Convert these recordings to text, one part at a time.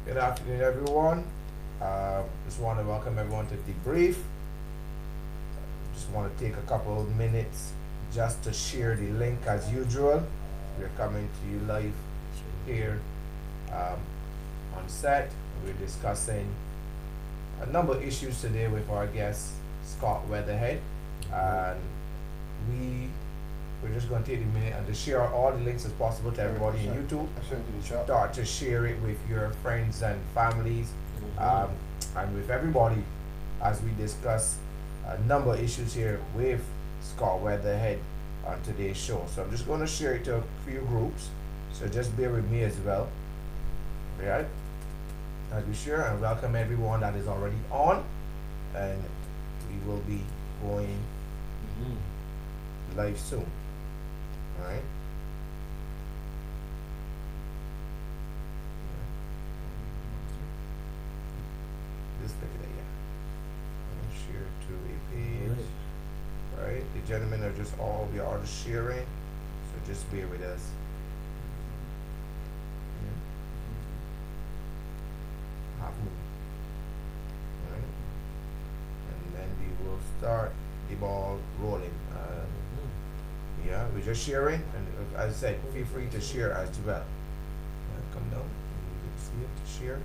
Good afternoon, everyone. Just want to welcome everyone to DeBrief. Just want to take a couple of minutes just to share the link as usual. We're coming to you live here on set. We're discussing a number of issues today with our guest, Scott Weatherhead. And we're just going to take a minute and to share all the links as possible to everybody in YouTube. Start to share it with your friends and families, and with everybody as we discuss a number of issues here with Scott Weatherhead on today's show. So I'm just going to share it to a few groups, so just bear with me as well. Alright, as we share, and welcome everyone that is already on, and we will be going live soon. Alright. Just look at it, yeah. And share to a page. Right. The gentlemen are just we are just sharing. So just bear with us. Half moon. Alright. And then we will start the ball rolling. Yeah, we're just sharing, and as I said, feel free to share as well. Come down, you can see it, share.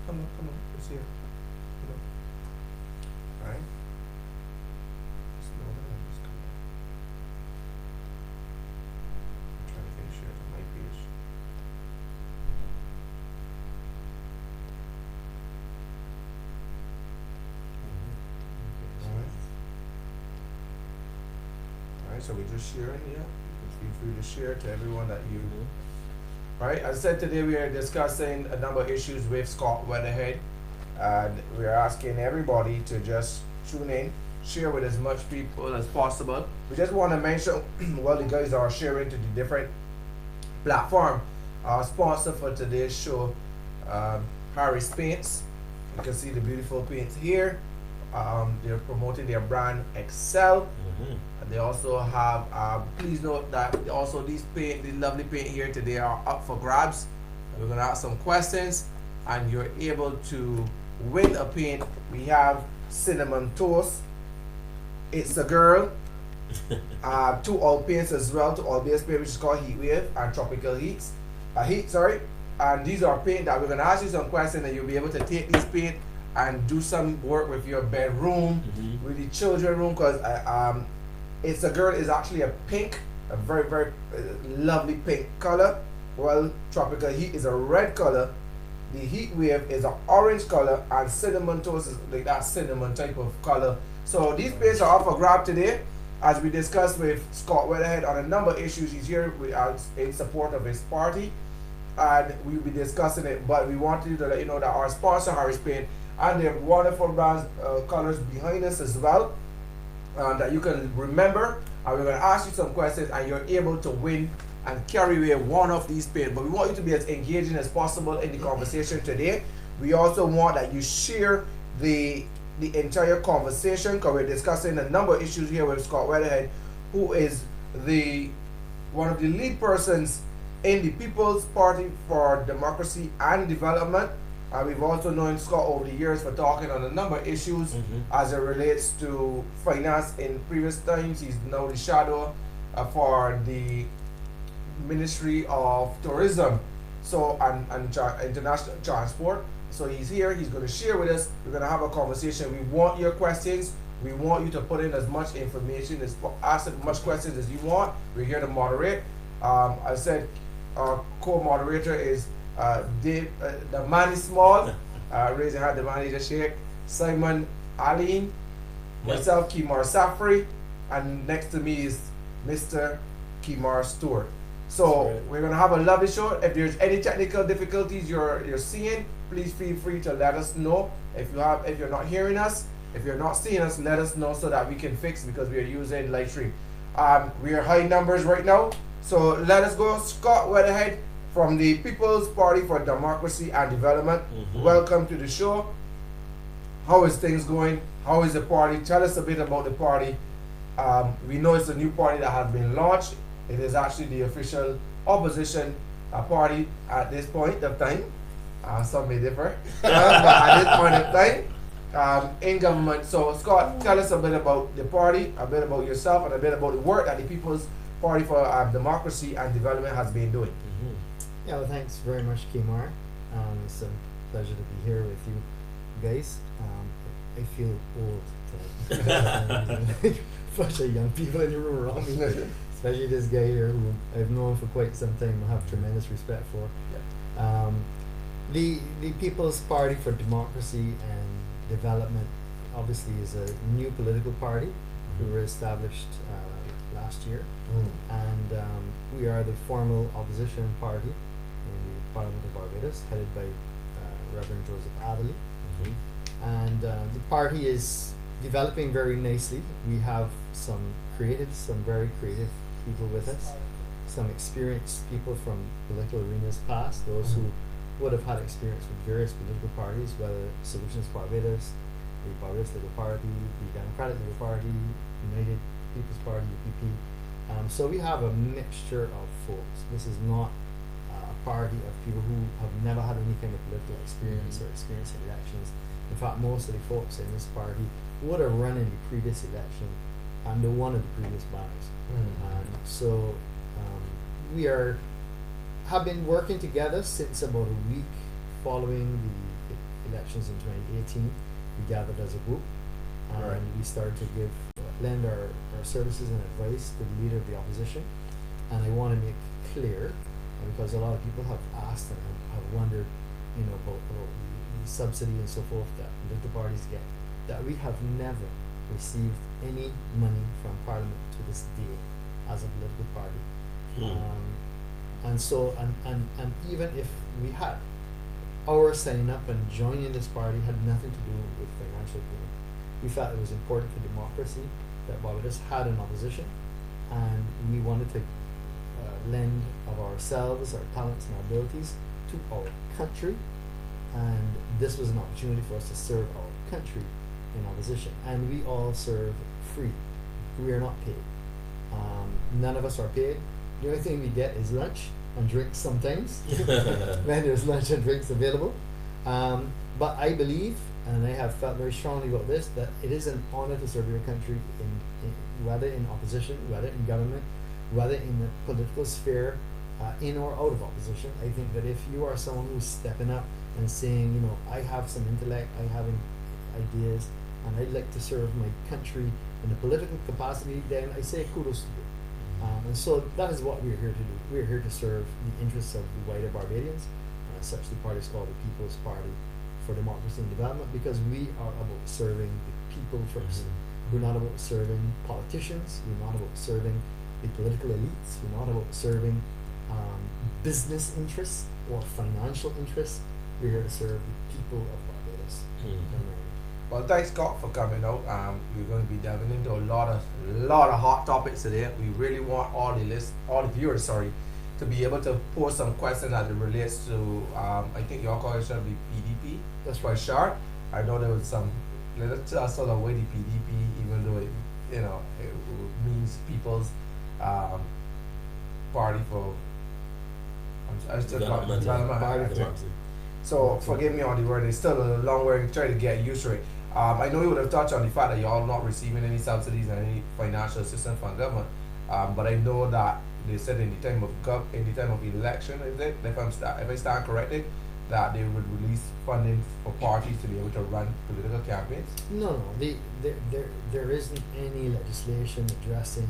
Come on, it's here. Come on. Alright. Slow down, just come down. I'm trying to finish it on my page. Alright, so we're just sharing, yeah. You can feel free to share to everyone that you. Right, as I said, today we are discussing a number of issues with Scott Weatherhead, and we are asking everybody to just tune in, share with as much people as possible. We just want to mention, while the guys are sharing to the different platform, our sponsor for today's show, Harris Paints. You can see the beautiful paints here. They're promoting their brand Excel. They also have, please note that also these lovely paint here today are up for grabs. We're going to ask some questions and you're able to win a paint. We have Cinnamon Toast, It's a Girl, two oil paints as well, two oil base paint which is called Heat Wave and Tropical Heat. And these are paint that we're going to ask you some questions and you'll be able to take these paint and do some work with your bedroom, with the children room, because It's a Girl is actually a pink, a very, very lovely pink color. Well, Tropical Heat is a red color. The Heat Wave is an orange color, and Cinnamon Toast is like that cinnamon type of color. So these paints are up for grab today, as we discussed with Scott Weatherhead on a number of issues. He's here in support of his party, and we'll be discussing it. But we wanted to let you know that our sponsor, Harris Paint, and their wonderful brands, colors behind us as well, that you can remember, and we're going to ask you some questions and you're able to win and carry away one of these paints. But we want you to be as engaging as possible in the conversation today. We also want that you share the entire conversation, because we're discussing a number of issues here with Scott Weatherhead, who is one of the lead persons in the People's Party for Democracy and Development. We've also known Scott over the years for talking on a number of issues as it relates to finance in previous times. He's now the shadow for the Ministry of Tourism and International Transport. So he's here, he's going to share with us. We're going to have a conversation. We want your questions. We want you to put in as much information, ask as much questions as you want. We're here to moderate. I said our co-moderator is the man is small, raise your hand, the man is a shake, Simon Aline, myself, Kimar Safri, and next to me is Mr. Kimar Stewart. So we're going to have a lovely show. If there's any technical difficulties you're seeing, please feel free to let us know. If you're not hearing us, if you're not seeing us, let us know so that we can fix, because we are using live stream. We are high numbers right now, so let us go. Scott Weatherhead from the People's Party for Democracy and Development. Welcome to the show. How is things going? How is the party? Tell us a bit about the party. We know it's a new party that has been launched. It is actually the official opposition party at this point of time. Some may differ, but at this point of time, in government. So, Scott, tell us a bit about the party, a bit about yourself, and a bit about the work that the People's Party for Democracy and Development has been doing. Yeah, well, thanks very much, Kimar. It's a pleasure to be here with you guys. I feel old. Bunch of young people in the room around me, especially this guy here who I've known for quite some time and have tremendous respect for. The People's Party for Democracy and Development obviously is a new political party. We were established last year, and we are the formal opposition party in the Parliament of Barbados, headed by Reverend Joseph Adderley. And the party is developing very nicely. We have some very creative people with us, some experienced people from political arenas past, those who would have had experience with various political parties, whether Solutions Barbados, the Barbados Labour Party, the Democratic Labour Party, United People's Party, UPP. So we have a mixture of folks. This is not a party of people who have never had any kind of political experience or experience in elections. In fact, most of the folks in this party would have run in the previous election and they won in the previous banners. And so we have been working together since about a week following the elections in 2018. We gathered as a group and we started to lend our services and advice to the leader of the opposition. And I want to make clear, because a lot of people have asked and have wondered, about the subsidy and so forth that political parties get, that we have never received any money from Parliament to this day as a political party. And so, and even if we had, our signing up and joining this party had nothing to do with financial gain. We felt it was important for democracy that Barbados had an opposition, and we wanted to lend of ourselves, our talents and our abilities to our country, and this was an opportunity for us to serve our country in opposition. And we all serve free. We are not paid. None of us are paid. The only thing we get is lunch and drinks sometimes when there's lunch and drinks available. But I believe, and I have felt very strongly about this, that it is an honor to serve your country in whether in opposition, whether in government, whether in the political sphere, in or out of opposition. I think that if you are someone who's stepping up and saying, I have some intellect, I have ideas, and I'd like to serve my country in a political capacity, then I say kudos to you. And so that is what we're here to do. We're here to serve the interests of the wider Barbadians. Such the party is called the People's Party for Democracy and Development, because we are about serving the people first. We're not about serving politicians. We're not about serving the political elites. We're not about serving business interests or financial interests. We're here to serve the people of Barbados. Well, thanks, Scott, for coming out. We're going to be delving into a lot of hot topics today. We really want all the viewers, to be able to pose some questions as it relates to. I think your coalition will be PDP. That's for sure. I know there was some little tussle away the PDP, even though it means People's Party for. Development. So forgive me on the word. It's still a long way to try to get used to it. I know you would have touched on the fact that y'all not receiving any subsidies and any financial assistance from government, but I know that they said in the time of election, is it? If I stand corrected, that they would release funding for parties to be able to run political campaigns. No, there isn't any legislation addressing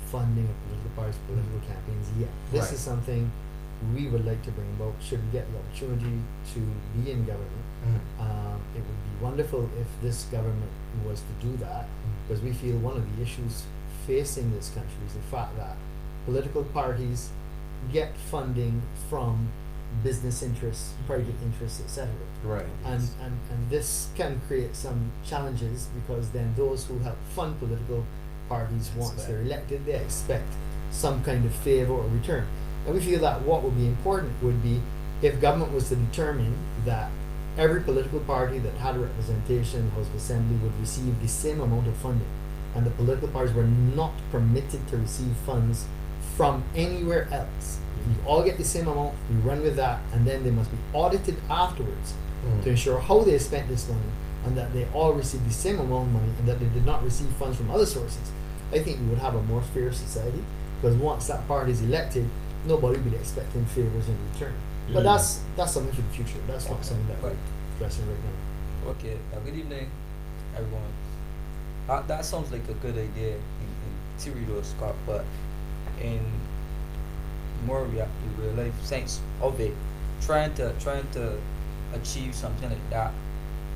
funding of political parties, political campaigns yet. This is something we would like to bring about should we get the opportunity to be in government. It would be wonderful if this government was to do that, because we feel one of the issues facing this country is the fact that political parties get funding from business interests, private interests, etc. And this can create some challenges, because then those who help fund political parties, once they're elected, they expect some kind of favor or return. And we feel that what would be important would be if government was to determine that every political party that had representation in the House of Assembly would receive the same amount of funding, and the political parties were not permitted to receive funds from anywhere else. You all get the same amount, you run with that, and then they must be audited afterwards to ensure how they spent this money and that they all received the same amount of money and that they did not receive funds from other sources. I think we would have a more fair society because once that party is elected, nobody will be expecting favors in return. But that's something for the future. That's not something that we're addressing right now. Okay, good evening, everyone. That sounds like a good idea in theory though, Scott, but in more real life sense of it, trying to achieve something like that,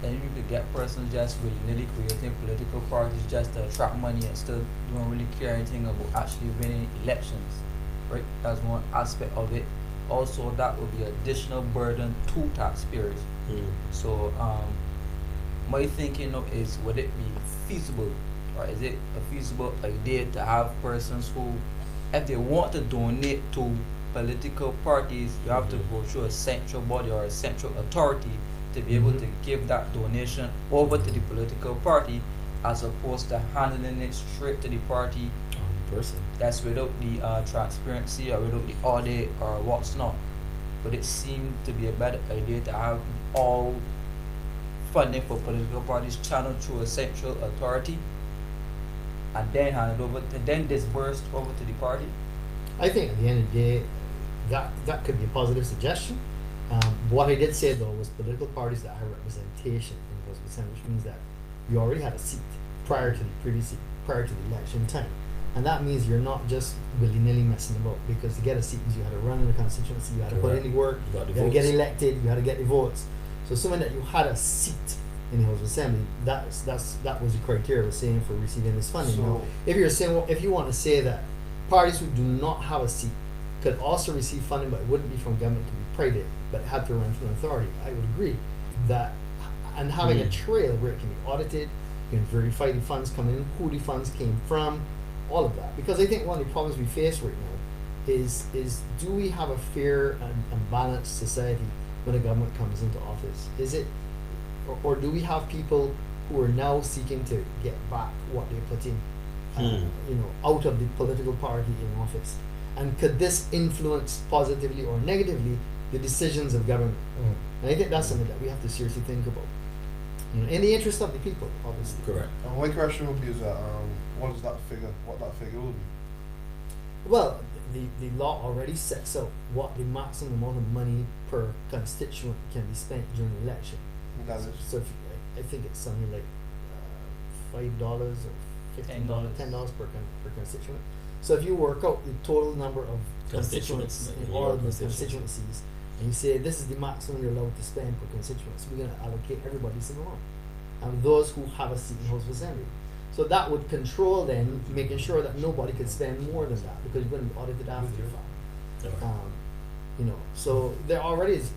then you could get persons just willy-nilly creating political parties just to attract money and still don't really care anything about actually winning elections, right? That's one aspect of it. Also, that would be additional burden to taxpayers. So, my thinking is, would it be feasible, or is it a feasible idea to have persons who, if they want to donate to political parties, you have to go through a central body or a central authority to be able to give that donation over to the political party, as opposed to handling it straight to the party person. That's without the transparency or without the audit or what's not. But it seemed to be a better idea to have all funding for political parties channeled through a central authority and then handed over, then disbursed over to the party. I think at the end of the day, that could be a positive suggestion. What I did say though was political parties that have representation in those percent, which means that you already had a seat prior to the election time, and that means you're not just willy-nilly messing about, because to get a seat means you had to run in the constituency, you had to put in the work, you had to get elected, you had to get the votes. So assuming that you had a seat in the House of Assembly, that was the criteria we're saying for receiving this funding. So, now, if you're saying, well, if you want to say that parties who do not have a seat could also receive funding, but it wouldn't be from government, it could be private, but had to run from an authority, I would agree that, and having a trail where it can be audited, you can verify the funds coming in, who the funds came from, all of that. Because I think one of the problems we face right now is do we have a fair and balanced society when a government comes into office? Is it, or do we have people who are now seeking to get back what they put in, out of the political party in office? And could this influence positively or negatively the decisions of government? And I think that's something that we have to seriously think about. In the interest of the people, obviously. Correct. My question would be is that what that figure will be? Well, the law already sets out what the maximum amount of money per constituent can be spent during the election. That is. So if I think it's something like $5 or $10 per constituent. So if you work out the total number of constituents in all of the constituencies, and you say this is the maximum you're allowed to spend per constituency, we're going to allocate everybody the same amount, and those who have a seat in the House of Assembly. So that would control then making sure that nobody could spend more than that, because you're going to be audited after the fact. So there already is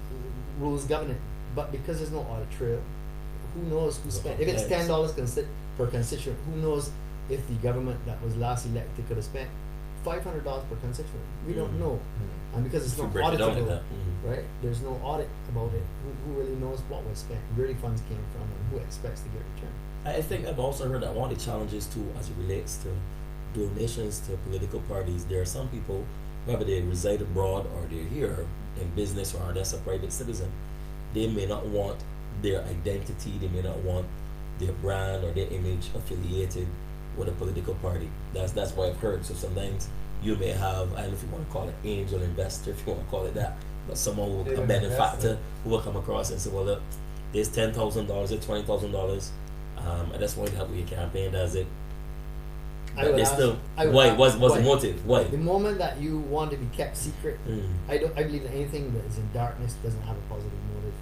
rules governing, but because there's no audit trail, who knows who spent? If it's $10 per constituent, who knows if the government that was last elected could have spent $500 per constituent? We don't know, and because it's not auditable, right? There's no audit about it. Who really knows what was spent, where the funds came from, and who expects to get returned? I think I've also heard that one of the challenges too, as it relates to donations to political parties, there are some people, whether they reside abroad or they're here in business or are just a private citizen, they may not want their identity, they may not want their brand or their image affiliated with a political party. That's what I've heard. So sometimes you may have, I don't know if you want to call it angel investor, if you want to call it that, but someone who, a benefactor, who will come across and say, well, look, there's $10,000, there's $20,000. I just want to help with your campaign. Does it? But they still. Why? What's the motive? Why? The moment that you want to be kept secret, I believe that anything that is in darkness doesn't have a positive motive.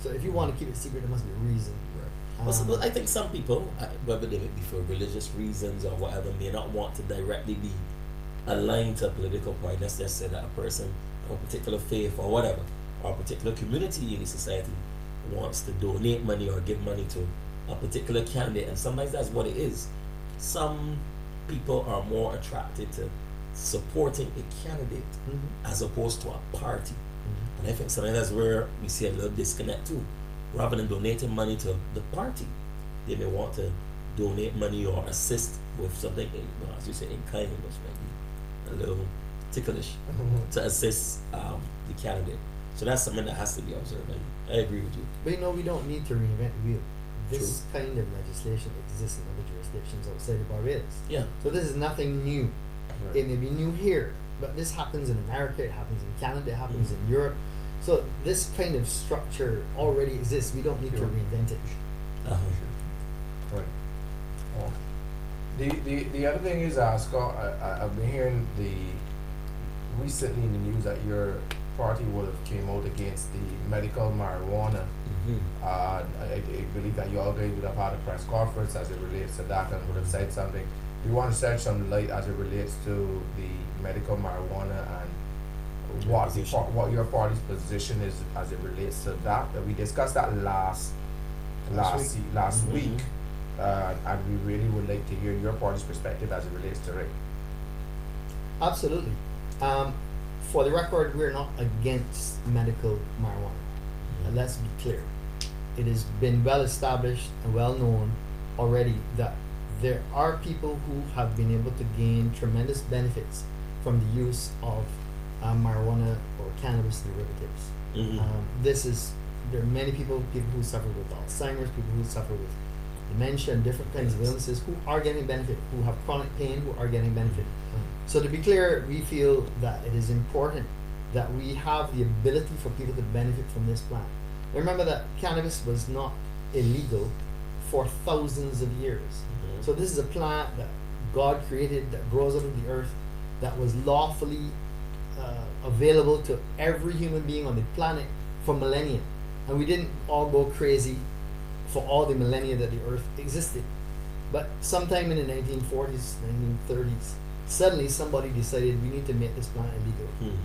So if you want to keep it secret, there must be a reason. Right. Well, I think some people, whether they may be for religious reasons or whatever, may not want to directly be aligned to a political party. Let's just say that a person of a particular faith or whatever, or a particular community in the society wants to donate money or give money to a particular candidate, and sometimes that's what it is. Some people are more attracted to supporting a candidate as opposed to a party. And I think sometimes that's where we see a little disconnect too. Rather than donating money to the party, they may want to donate money or assist with something, as you say, in kind, which might be a little ticklish to assist the candidate. So that's something that has to be observed. I agree with you. But you know, we don't need to reinvent the wheel. This kind of legislation exists in other jurisdictions outside of Barbados. Yeah. So this is nothing new. Right. It may be new here, but this happens in America, it happens in Canada, it happens in Europe. So this kind of structure already exists. We don't need to Sure. reinvent it. Right. Oh. The other thing is, Scott, I've been hearing recently in the news that your party would have came out against the medical marijuana. I believe that you all guys would have had a press conference as it relates to that and would have said something. Do you want to shed some light as it relates to the medical marijuana and what your party's position is as it relates to that? We discussed that last week, and we really would like to hear your party's perspective as it relates to it. Absolutely. For the record, we're not against medical marijuana. And let's be clear. It has been well established and well known already that there are people who have been able to gain tremendous benefits from the use of marijuana or cannabis derivatives. There are many people who suffer with Alzheimer's, people who suffer with dementia and different kinds of illnesses who are getting benefit, who have chronic pain, who are getting benefit. So to be clear, we feel that it is important that we have the ability for people to benefit from this plant. Remember that cannabis was not illegal for thousands of years. So this is a plant that God created, that grows out of the earth, that was lawfully available to every human being on the planet for millennia. And we didn't all go crazy for all the millennia that the earth existed. But sometime in the 1940s, 1930s, suddenly somebody decided we need to make this plant illegal.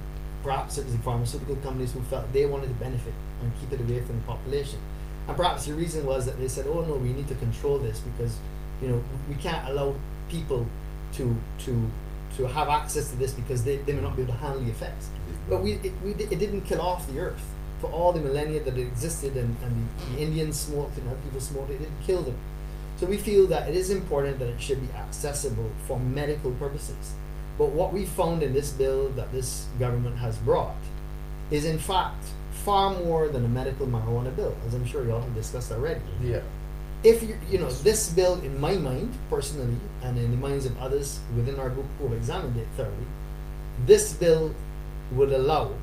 Perhaps it was the pharmaceutical companies who felt they wanted to benefit and keep it away from the population. And perhaps the reason was that they said, oh no, we need to control this because, you know, we can't allow people to have access to this because they may not be able to handle the effects. But it didn't kill off the earth. For all the millennia that it existed and the Indians smoked and other people smoked, it didn't kill them. So we feel that it is important that it should be accessible for medical purposes. But what we found in this bill that this government has brought is in fact far more than a medical marijuana bill, as I'm sure you all have discussed already. Yeah. If this bill, in my mind personally, and in the minds of others within our group who have examined it thoroughly, this bill would allow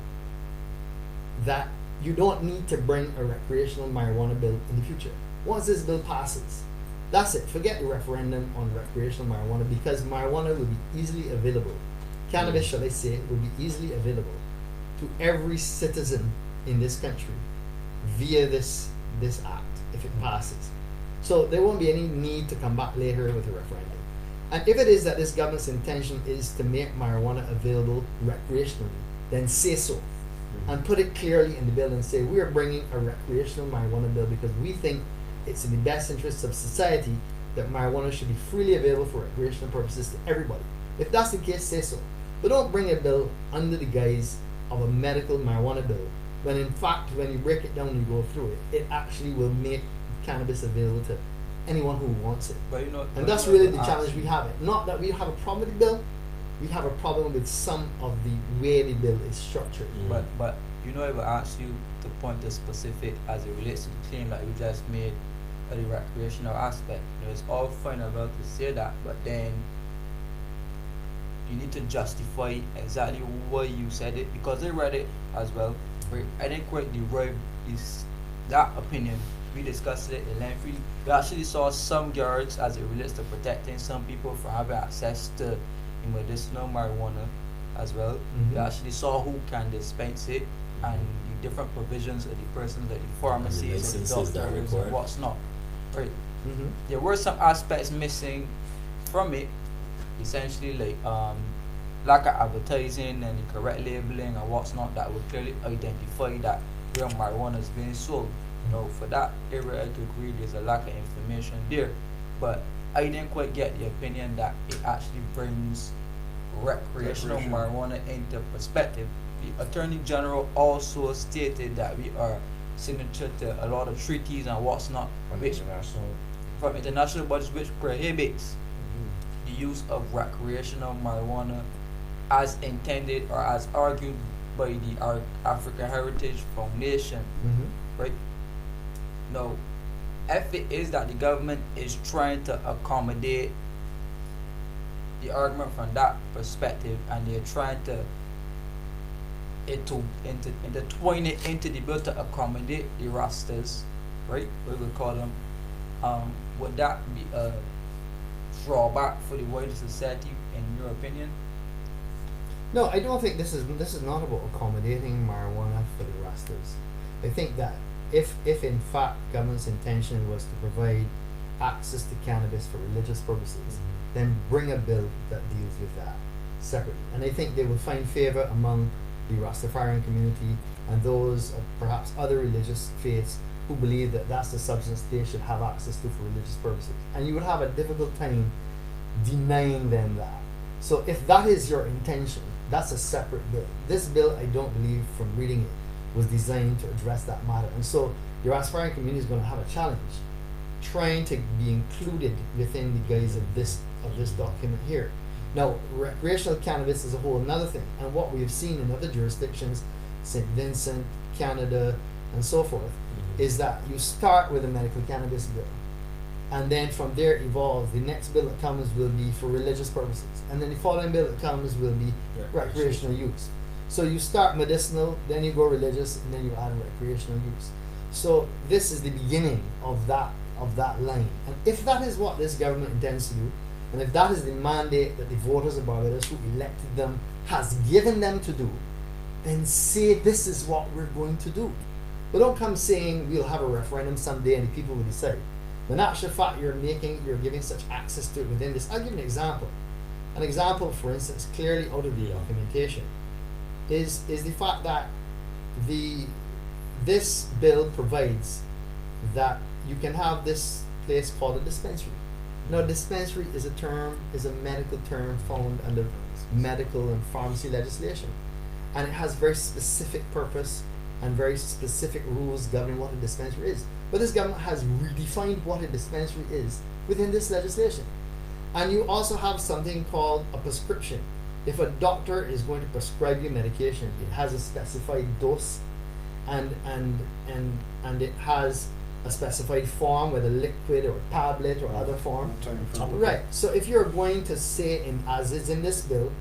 that you don't need to bring a recreational marijuana bill in the future. Once this bill passes, that's it. Forget the referendum on recreational marijuana because marijuana will be easily available. Cannabis, shall I say, will be easily available to every citizen in this country via this act if it passes. So there won't be any need to come back later with a referendum. And if it is that this government's intention is to make marijuana available recreationally, then say so. And put it clearly in the bill and say we are bringing a recreational marijuana bill because we think it's in the best interests of society that marijuana should be freely available for recreational purposes to everybody. If that's the case, say so. But don't bring a bill under the guise of a medical marijuana bill when in fact when you break it down and you go through it, it actually will make cannabis available to anyone who wants it. But and that's really the challenge we have. It not that we have a problem with the bill, we have a problem with some of the way the bill is structured. But I will ask you to point to specific as it relates to the claim that you just made of the recreational aspect. It's all fine and well to say that, but then you need to justify exactly why you said it because I read it as well. Right? I didn't quite derive that opinion. We discussed it in length. We actually saw some guards as it relates to protecting some people from having access to medicinal marijuana as well. We actually saw who can dispense it and the different provisions of the persons, like the pharmacies and the doctors and what's not. Right. There were some aspects missing from it, essentially like lack of advertising and the correct labeling and what's not that would clearly identify that where marijuana is being sold. For that area I could agree there's a lack of information there. But I didn't quite get the opinion that it actually brings recreational marijuana into perspective. The Attorney General also stated that we are signature to a lot of treaties and what's not from international bodies which prohibits the use of recreational marijuana as intended or as argued by the African Heritage Foundation, right? Now, if it is that the government is trying to accommodate the argument from that perspective, and they're trying to intertwine it into the bill to accommodate the Rastas, right? We would call them. Would that be a drawback for the wider society, in your opinion? No, I don't think this is not about accommodating marijuana for the Rastas. I think that if in fact government's intention was to provide access to cannabis for religious purposes, then bring a bill that deals with that separately. And I think they will find favor among the Rastafarian community and those of perhaps other religious faiths who believe that that's the substance they should have access to for religious purposes. And you would have a difficult time denying them that. So if that is your intention, that's a separate bill. This bill, I don't believe, from reading it, was designed to address that matter. And so the Rastafarian community is going to have a challenge trying to be included within the guise of this document here. Now, recreational cannabis is a whole another thing. And what we have seen in other jurisdictions, St. Vincent, Canada, and so forth, is that you start with a medical cannabis bill. And then from there evolve. The next bill that comes will be for religious purposes. And then the following bill that comes will be recreational use. So you start medicinal, then you go religious, and then you add recreational use. So this is the beginning of that line. And if that is what this government intends to do, and if that is the mandate that the voters of Barbados who elected them has given them to do, then say this is what we're going to do. But don't come saying we'll have a referendum someday and the people will decide. When actual fact you're giving such access to it within this. I'll give you an example. An example, for instance, clearly out of the documentation is the fact that this bill provides that you can have this place called a dispensary. Now, dispensary is a medical term found under medical and pharmacy legislation, and it has very specific purpose and very specific rules governing what a dispensary is. But this government has redefined what a dispensary is within this legislation. And you also have something called a prescription. If a doctor is going to prescribe you medication, it has a specified dose and it has a specified form, whether liquid or tablet or other form. Right. So if you're going to say, as is in this bill,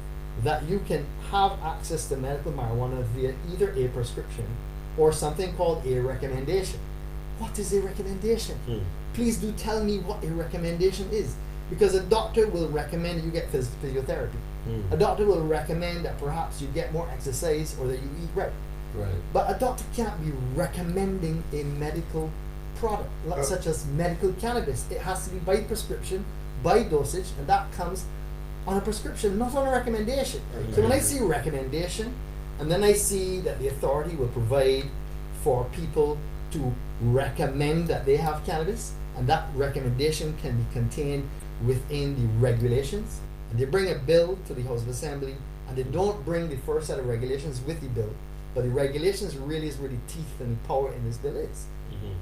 that you can have access to medical marijuana via either a prescription or something called a recommendation. What is a recommendation? Please do tell me what a recommendation is. Because a doctor will recommend you get physiotherapy. A doctor will recommend that perhaps you get more exercise or that you eat right. But a doctor can't be recommending a medical product, such as medical cannabis. It has to be by prescription, by dosage, and that comes on a prescription, not on a recommendation. So when I see recommendation, and then I see that the authority will provide for people to recommend that they have cannabis, and that recommendation can be contained within the regulations, and they bring a bill to the House of Assembly, and they don't bring the first set of regulations with the bill, but the regulations really is where the teeth and the power in this bill is.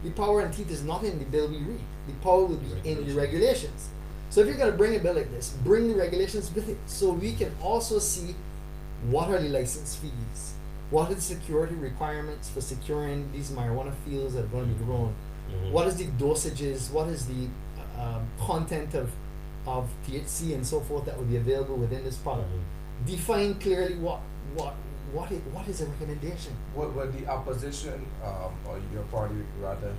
The power and teeth is not in the bill we read. The power will be in the regulations. So if you're going to bring a bill like this, bring the regulations with it, so we can also see what are the license fees, what are the security requirements for securing these marijuana fields that are going to be grown, what is the dosages, what is the content of THC and so forth that will be available within this product. Define clearly what is a recommendation. What the opposition or your party rather,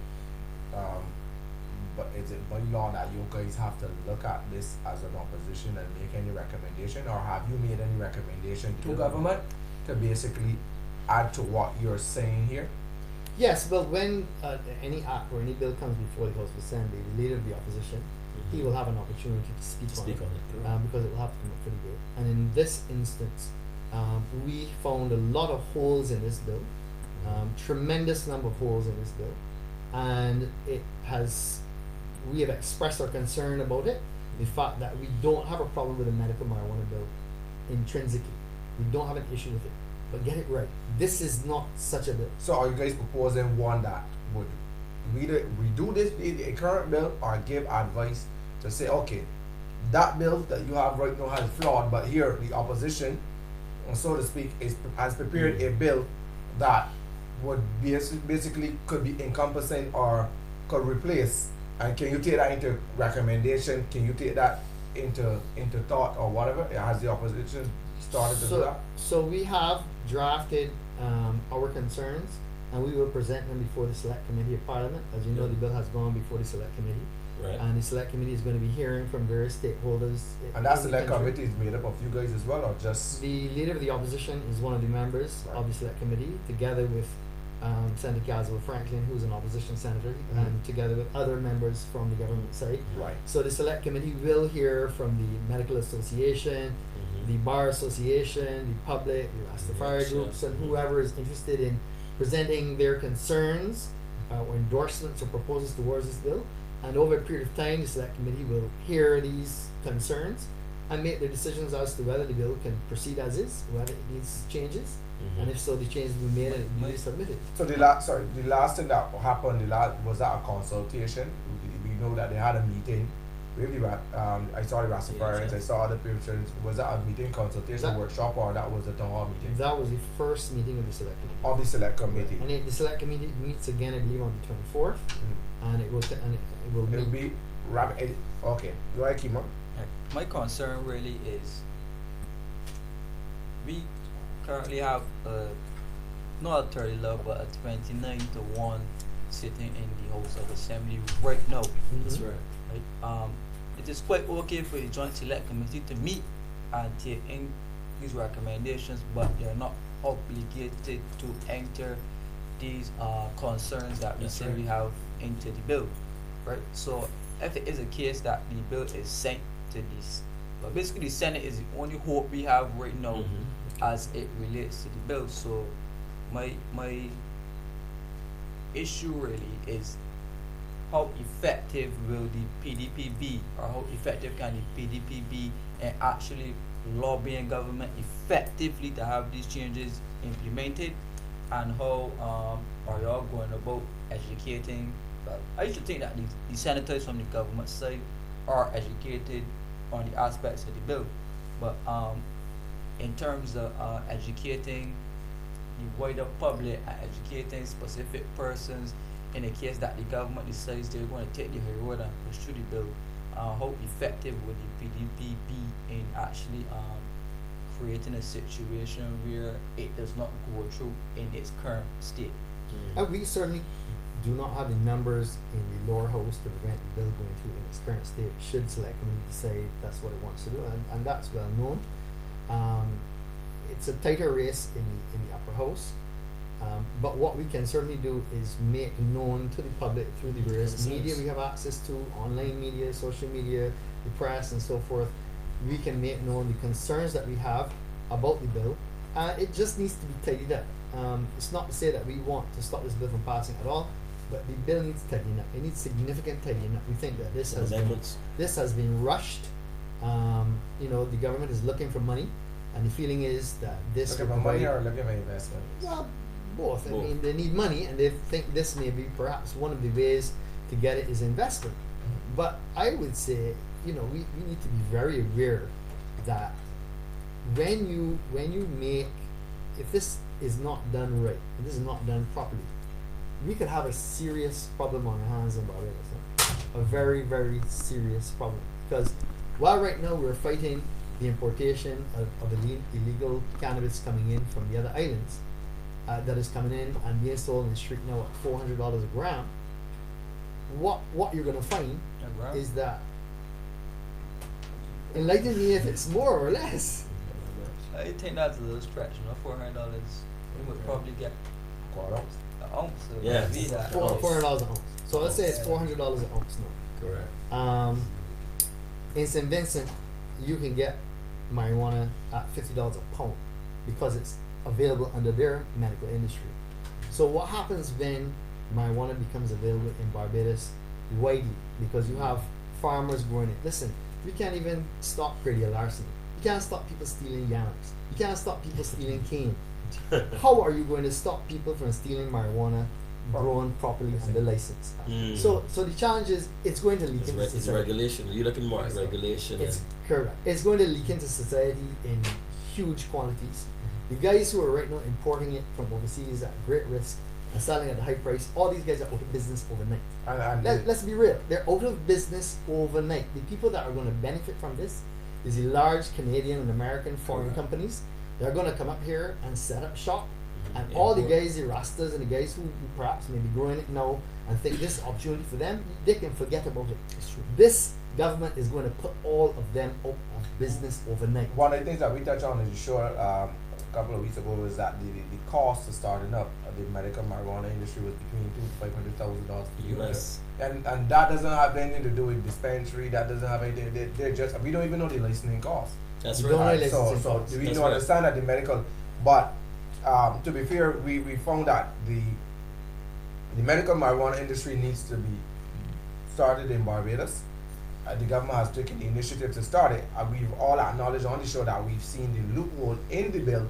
but is it by law that you guys have to look at this as an opposition and make any recommendation, or have you made any recommendation to government to basically add to what you're saying here? Yes, but when any act or any bill comes before the House of Assembly, the leader of the opposition, he will have an opportunity to speak on it because it will have to come up for debate. And in this instance, we found a lot of holes in this bill, tremendous number of holes in this bill, and we have expressed our concern about it. The fact that we don't have a problem with the medical marijuana bill intrinsically, we don't have an issue with it. But get it right. This is not such a bill. So are you guys proposing one that would either redo the current bill or give advice to say, okay, that bill that you have right now has flawed, but here the opposition so to speak, has prepared a bill that would basically could be encompassing or could replace. And can you take that into recommendation? Can you take that into thought or whatever? Has the opposition started to do that? So we have drafted our concerns, and we will present them before the Select Committee of Parliament. As you know, the bill has gone before the Select Committee, Right. and the Select Committee is going to be hearing from various stakeholders. And that in the select country. committee is made up of you guys as well, or just The leader of the opposition is one of the members Right. of the Select Committee, together with Senator Caswell Franklin, who's an opposition senator, and together with other members from the government side. right? So the Select Committee will hear from the Medical Association, the Bar Association, the public, the Rastafari Yes, groups, yes. and whoever is interested in presenting their concerns or endorsements or proposals towards this bill. And over a period of time, the Select Committee will hear these concerns and make their decisions as to whether the bill can proceed as is, whether it needs changes, and if so, the changes will be made and it will be submitted. So the last thing that happened, was that a consultation? We know that they had a meeting. With the I saw the Rastafarians, Yes, I saw other people. Was that a meeting, consultation, That- workshop, or that was a town hall meeting That was the first meeting of the Select Committee. of the select committee? And the Select Committee meets again, I believe, on the 24th, and it will It will meet. be rapid. Okay, go ahead, Kimo. My concern really is we currently have not a 30 law but a 29-1 sitting in the House of Assembly right now. That's Mhm. right. Right? It is quite okay for the Joint Select Committee to meet and take in these recommendations, but they are not obligated to enter these concerns that we That's say right. we have into the bill, right? So if it is a case that the bill is sent to this, but basically the Senate is the only hope we have right now Mhm. as it relates to the bill. So my issue really is how effective will the PDP be, or how effective can the PDP be in actually lobbying government effectively to have these changes implemented, and how are y'all going about educating? Well, I used to think that the senators from the government side are educated on the aspects of the bill, but in terms of educating the wider public and educating specific persons in the case that the government decides they're going to take the high road and push through the bill, how effective would the PDP be in actually creating a situation where it does not go through in its current state? And we certainly do not have the numbers in the lower house to prevent the bill going through in its current state, should Select Committee decide that's what it wants to do, and that's well known. It's a tighter race in the upper house, but what we can certainly do is make known to the public through the various Concerns. media we have access to, online media, social media, the press, and so forth. We can make known the concerns that we have about the bill. It just needs to be tidied up. It's not to say that we want to stop this bill from passing at all, but the bill needs tidying up. It needs significant tidying up. We think that this has been rushed. The government is looking for money, and the feeling is that this Looking will for money provide. or looking for investment? Well, both. I Both. mean, they need money, and they think this may be perhaps one of the ways to get it is investment. But I would say, we need to be very aware that when you make, if this is not done right, if this is not done properly, we could have a serious problem on our hands in Barbados. A very, very serious problem. Because while right now we're fighting the importation of illegal cannabis coming in from the other islands, that is coming in and being sold in the street now at $400 a gram, what you're gonna find is that, enlighten me if it's more or less. I think that's a little stretch, $400. You would probably get Quarter. an ounce of Yes. weed at $400 an ounce. ounce. So let's say it's $400 an ounce now. Correct. In St. Vincent, you can get marijuana at $50 a pound because it's available under their medical industry. So what happens when marijuana becomes available in Barbados widely? Because you have farmers growing it. Listen, we can't even stop radial larceny. You can't stop people stealing yams. You can't stop people stealing cane. How are you going to stop people from stealing marijuana grown properly under license? So the challenge is it's going to leak into It's society. regulation. You're looking more at regulation. It's correct. It's going to leak into society in huge quantities, The guys who are right now importing it from overseas at great risk and selling at a high price, all these guys are out of business overnight. Let's be real, they're out of business overnight. The people that are going to benefit from this is the large Canadian and American foreign companies. They're going to come up here and set up shop. And all the guys, the Rastas and the guys who perhaps may be growing it now and think this is an opportunity for them, they can forget about it. It's true. This government is going to put all of them out of business overnight. One of the things that we touched on in the show a couple of weeks ago was that the cost of starting up the medical marijuana industry was between $200,000 to $500,000 per year. US. And that doesn't have anything to do with dispensary. That doesn't have anything. They're just, we don't even know the licensing costs. That's We don't right. know So licensing costs. we That's don't right. understand that the medical, but to be fair, we found that the medical marijuana industry needs to be started in Barbados. The government has taken the initiative to start it. We've all acknowledged on the show that we've seen the loophole in the bill,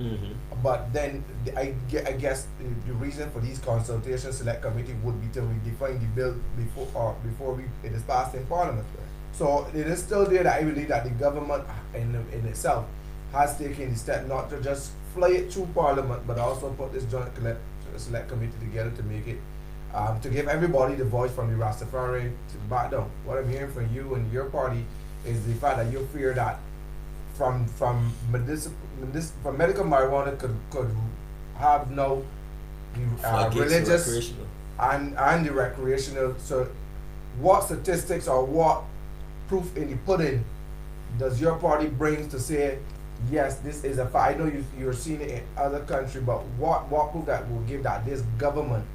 but then I guess the reason for these consultation select committee would be to redefine the bill before it is passed in Parliament. So it is still there that I believe that the government in itself has taken the step not to just fly it through Parliament, but also put this joint select committee together to make it, to give everybody the voice from the Rastafari to back down. What I'm hearing from you and your party is the fact that you fear that from medical marijuana could have no religious and the recreational. So what statistics or what proof in the pudding does your party bring to say yes, this is a fact? I know you're seeing it in other countries, but what proof that will give that this government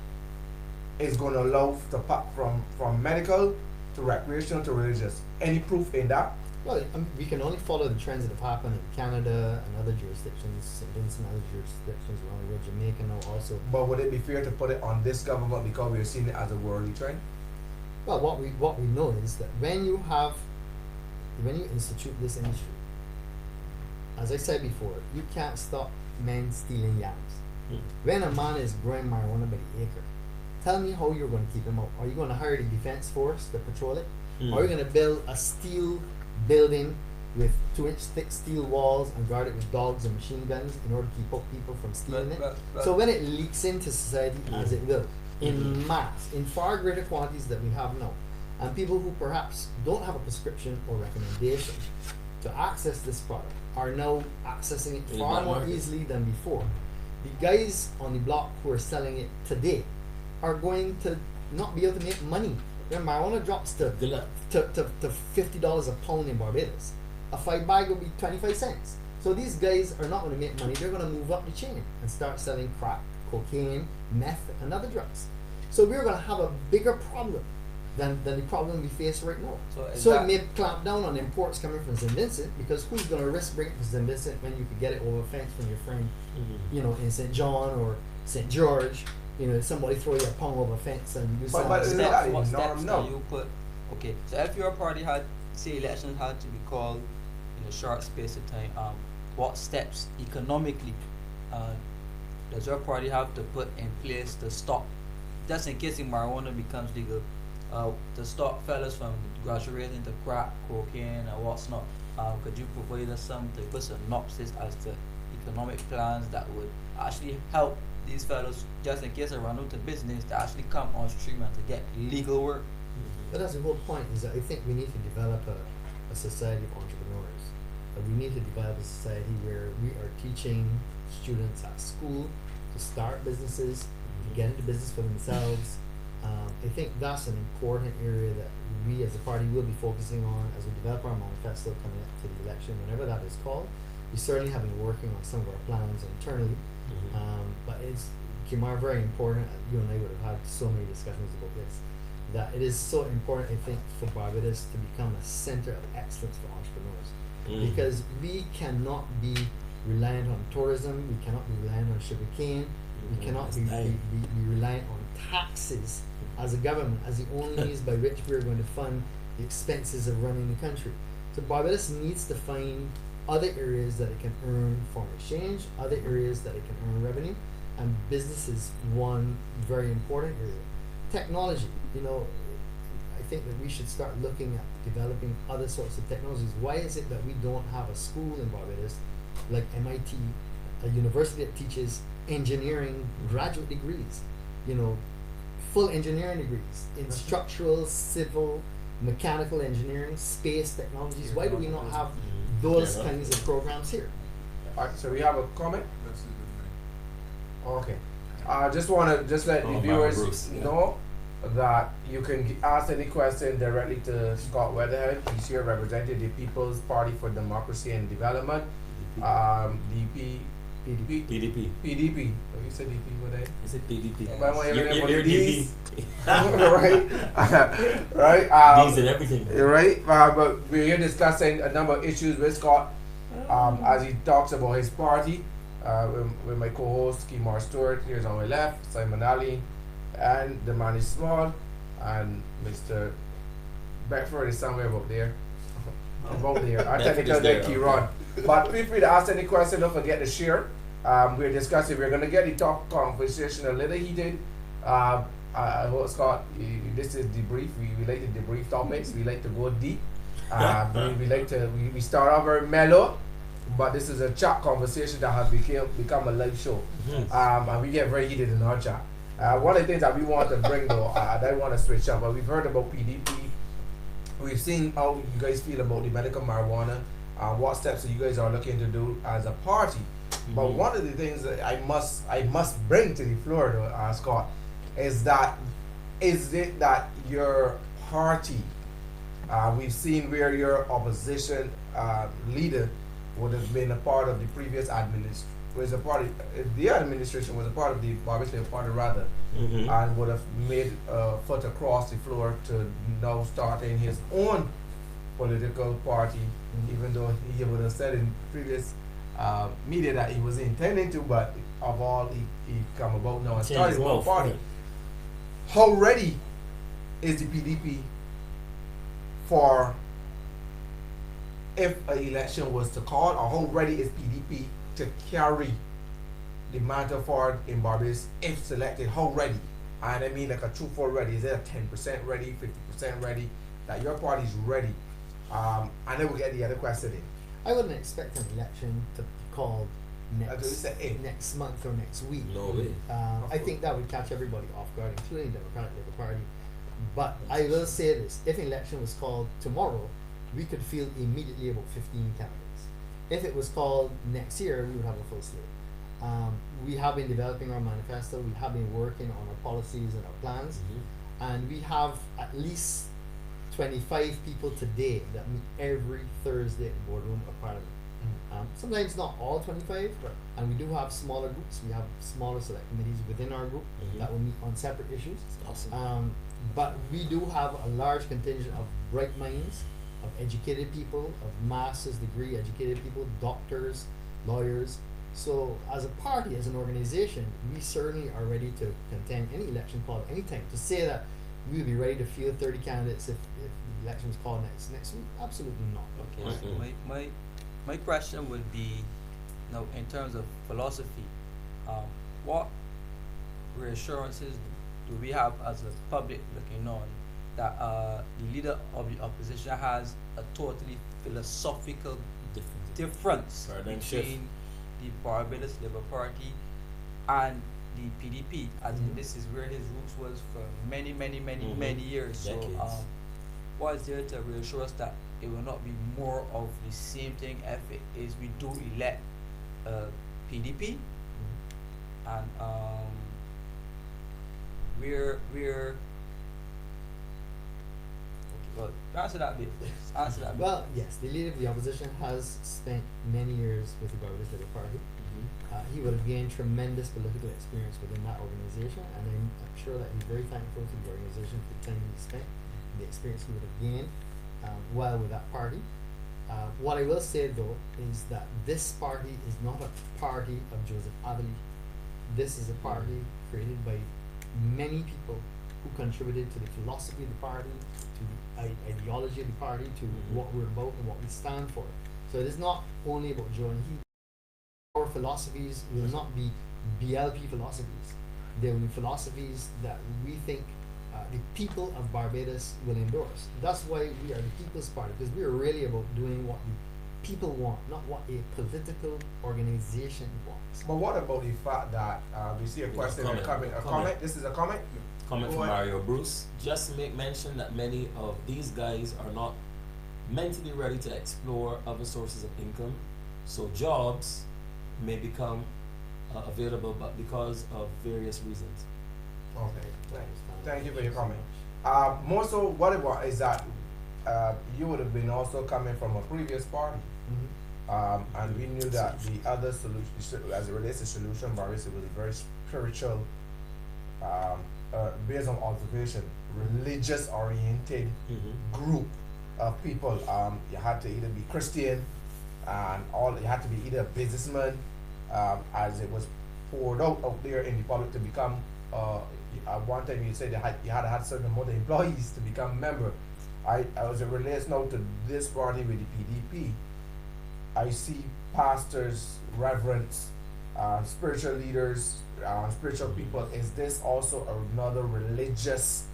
is going to allow to pass from medical to recreational to religious? Any proof in that? Well, we can only follow the trends that have happened in Canada and other jurisdictions, St. Vincent and other jurisdictions along the way, Jamaica now also. But would it be fair to put it on this government because we're seeing it as a worldly trend? Well, what we know is that when you institute this industry, as I said before, you can't stop men stealing yams. When a man is growing marijuana by the acre, tell me how you're going to keep him out. Are you going to hire the defense force to patrol it? Or are you going to build a steel building with 2-inch thick steel walls and guard it with dogs and machine guns in order to keep out people from stealing it? So when it leaks into society, as it will, in mass, in far greater quantities than we have now, and people who perhaps don't have a prescription or recommendation to access this product are now accessing it far more easily than before. The guys on the block who are selling it today are going to not be able to make money. Their marijuana drops to $50 a pound in Barbados. A 5 bag will be 25 cents. So these guys are not going to make money. They're going to move up the chain and start selling crack, cocaine, meth, and other drugs. So we're going to have a bigger problem than the problem we face right now. So it may clamp down on imports coming from St. Vincent, because who's going to risk bringing it to St. Vincent when you could get it over a fence from your friend, in St. John or St. George? Somebody throw you a pound over a fence and you But What is steps, that what a steps norm? do No. you put? Okay, so if your party had, say, elections had to be called in a short space of time, what steps economically does your party have to put in place to stop, just in case the marijuana becomes legal, to stop fellas from graduating to crack, cocaine, and what's not? Could you provide us some type of synopsis as to economic plans that would actually help these fellows, just in case they run out of business, to actually come on stream and to get legal work? But that's the whole point, is that I think we need to develop a society of entrepreneurs. We need to develop a society where we are teaching students at school to start businesses, to get into business for themselves. I think that's an important area that we as a party will be focusing on as we develop our manifesto coming up to the election, whenever that is called. We certainly have been working on some of our plans internally, but it's, Kimar, very important. You and I would have had so many discussions about this, that it is so important, I think, for Barbados to become a center of excellence for entrepreneurs, because we cannot be reliant on tourism, we cannot be reliant on sugarcane, we cannot be reliant on taxes as a government, as the only means by which we are going to fund the expenses of running the country. So Barbados needs to find other areas that it can earn foreign exchange, other areas that it can earn revenue, and business is one very important area. Technology, I think that we should start looking at developing other sorts of technologies. Why is it that we don't have a school in Barbados like MIT a university that teaches engineering graduate degrees, you know, full engineering degrees in structural, civil, mechanical engineering, space technologies. Why do we not have those kinds of programs here? Alright, so we have a comment? Okay. I just want to just let the viewers Bruce, know that you can ask any question directly to Scott Weatherhead. He's here representing the People's Party for Democracy and Development, DP, PDP. PDP. Oh, you said DP, what they? Is it PDP? But when You're D's, DP. right? Right? D's and everything. Right? But we're here discussing a number of issues with Scott as he talks about his party. With my co-host Kimar Stewart, here's on my left, Simon Ali, and the man is small, and Mr. Beckford is somewhere about there. About there. Our Beckford technical is there, guy Kieran. But feel free to ask any question, don't forget to share. We're discussing, we're gonna get the top conversation a little heated. I hope Scott, this is DeBrief. We like to debrief topics, we like to go deep. We start off very mellow. But this is a chat conversation that has become a live show. And we get very heated in our chat. One of the things that we want to bring though, I don't want to switch up, but we've heard about PDP. We've seen how you guys feel about the medical marijuana, what steps you guys are looking to do as a party. But one of the things that I must bring to the floor though, Scott, is it that your party, we've seen where your opposition leader would have been a part of the previous administration, the administration was a part of the Barbados Labour Party rather, and would have made a foot across the floor to now starting his own political party, even though he would have said in previous media that he was intending to, but of all he come about now and started his own party. How ready is the PDP for if an election was to call, or how ready is PDP to carry the mantle forward in Barbados if selected? How ready? And I mean like a true full ready. Is it a 10% ready, 50% ready? That your party's ready? And then we'll get the other question in. I wouldn't expect an election to be called If. next month or next week. No way. I think that would catch everybody off guard, including the Democratic Labour Party. But I will say this: if an election was called tomorrow, we could field immediately about 15 candidates. If it was called next year, we would have a full slate. We have been developing our manifesto, we have been working on our policies and our plans, and we have at least 25 people today that meet every Thursday at the boardroom of Parliament. Sometimes not all 25, and we do have smaller groups. We have smaller select committees within our group that will meet on separate issues. Awesome. But we do have a large contingent of bright minds, of educated people, of master's degree educated people, doctors, lawyers. So as a party, as an organization, we certainly are ready to contend any election called anytime. To say that we would be ready to field 30 candidates if the election was called next week, absolutely not. Okay, so my question would be, now in terms of philosophy, what reassurances do we have as a public looking on that the leader of the opposition has a totally philosophical difference between the Barbados Labour Party and the PDP, as in this is where his roots was for many years. So what is there to reassure us that it will not be more of the same thing if it is we do elect PDP and we're well, answer that bit. Answer that bit. Well, yes, the leader of the opposition has spent many years with the Barbados Labour Party. He would have gained tremendous political experience within that organization, and I'm sure that he's very thankful to the organization for the time he spent, and the experience he would have gained while with that party. What I will say though is that this party is not a party of Joseph Adderley. This is a party created by many people who contributed to the philosophy of the party, to the ideology of the party, to what we're about and what we stand for. So it is not only about Joe and he. Our philosophies will not be BLP philosophies. They will be philosophies that we think the people of Barbados will endorse. That's why we are the People's Party, because we are really about doing what the people want, not what a political organization wants. But what about the fact that we see a question comment. coming? A comment? This is a comment? Comment Go from ahead. Mario Bruce. Just to make mention that many of these guys are not mentally ready to explore other sources of income, so jobs may become available, but because of various reasons. Okay, thank you for your comment. More so, what it was is that you would have been also coming from a previous party, and we knew that the other solution, as it relates to solution barriers, it was a very spiritual, based on observation, religious oriented group of people. You had to either be Christian, and you had to be either a businessman, as it was poured out there in the public to become. At one time you said you had to have a certain amount of employees to become a member. As it relates now to this party with the PDP, I see pastors, reverends, spiritual leaders, spiritual people. Is this also another religious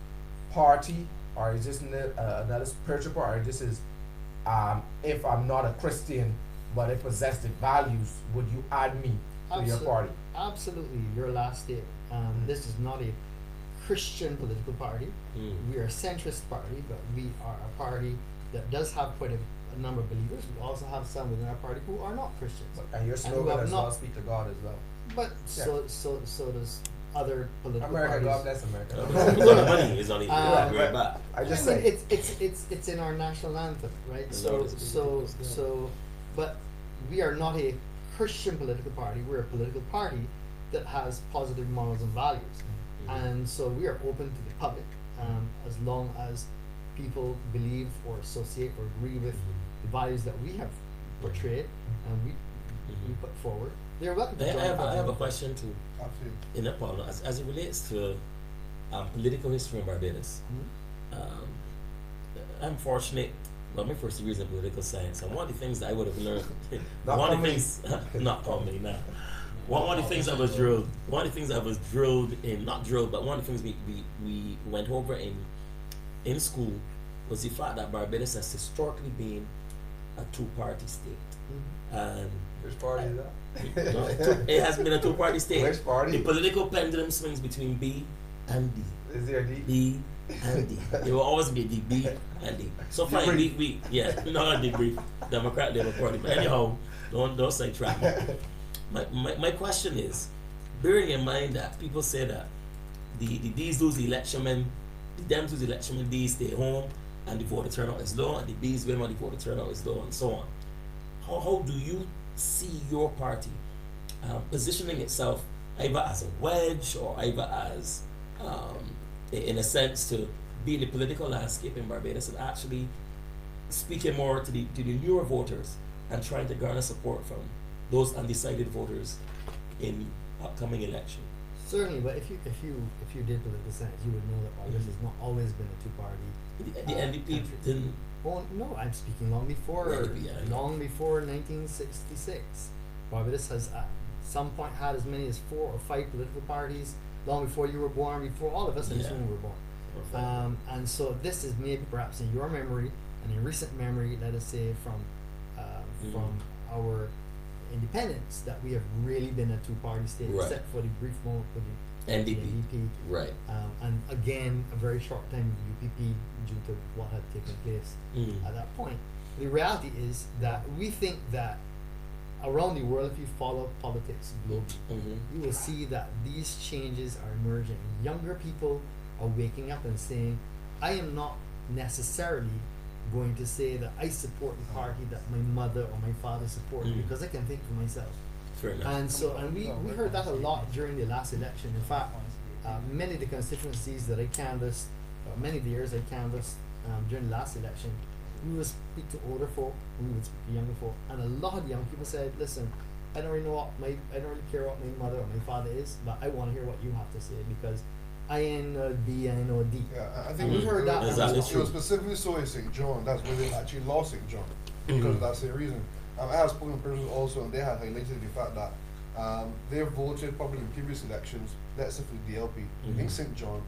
party, or is this another spiritual party? Or this is, if I'm not a Christian but I possess the values, would you add me to your party? Absolutely, your last statement. This is not a Christian political party. We are a centrist party, but we are a party that does have quite a number of believers. We also have some within our party who are not Christians. And your who slogan have is not- well, speak to God as well. But so does other political America, God parties. bless America. The money is on it. Yeah, Very right. bad. I just I mean, say, it's in our national anthem, right? The So Lord is good. so, but we are not a Christian political party. We're a political party that has positive morals and values, and so we are open to the public, as long as people believe or associate or agree with the values that we have portrayed and we put forward. They're welcome to I join have our a party. question too. Absolutely. In Nepal, as it relates to political history in Barbados. I'm fortunate. Well, my first degree is in political science, and one of the things that I would have learned, Not one of for the me. things, not for me, now. One of the things I was drilled in, not drilled, but one of the things we went over in school was the fact that Barbados has historically been a two-party state, and which party is that? it has been a two-party state. Which party? The political pendulum swings between B and D. Is there a D? B and D. There will always be D, B and D. So fine, DeBrief. we not DeBrief, Democrat Party. But anyhow, don't sidetrack me. My question is, bearing in mind that people say that the D's lose the election when the Dems lose the election when D's stay home and the voter turnout is low, and the B's win when the voter turnout is low, and so on. How do you see your party positioning itself either as a wedge or either as in a sense to be in the political landscape in Barbados and actually speaking more to the newer voters and trying to garner support from those undecided voters in upcoming election? Certainly, but if you did political science, you would know that Barbados has not always been a two-party. The NDP country. didn't. Oh no, I'm speaking long before NDP, yeah. 1966. Barbados has at some point had as many as 4 or 5 political parties. Long before you were born, before all of us in this Yeah. room were born. And so this is maybe perhaps in your memory and in recent memory, let us say from our independence, that we have really been a two-party state, Right. except for the brief moment with the NDP. NDP. Right. And again, a very short time with UPP due to what had taken place at that point. The reality is that we think that around the world, if you follow politics globally, you will see that these changes are emerging. Younger people are waking up and saying, I am not necessarily going to say that I support the party that my mother or my father supported because I can think for myself. Fair enough. And we heard that a lot during the last election. In fact, many of the constituencies that I canvassed, many of the years I canvassed during the last election, we would speak to older folk, we would speak to younger folk, and a lot of young people said, "Listen, I don't really care what my mother or my father is, but I want to hear what you have to say because I know B and I know D." Yeah, I think We heard that. Exactly. it was specifically so in St. John, that's where they actually lost St. John, because that's the reason. I have spoken to persons also, and they had highlighted the fact that they voted probably in previous elections, let's say for the DLP in St. John,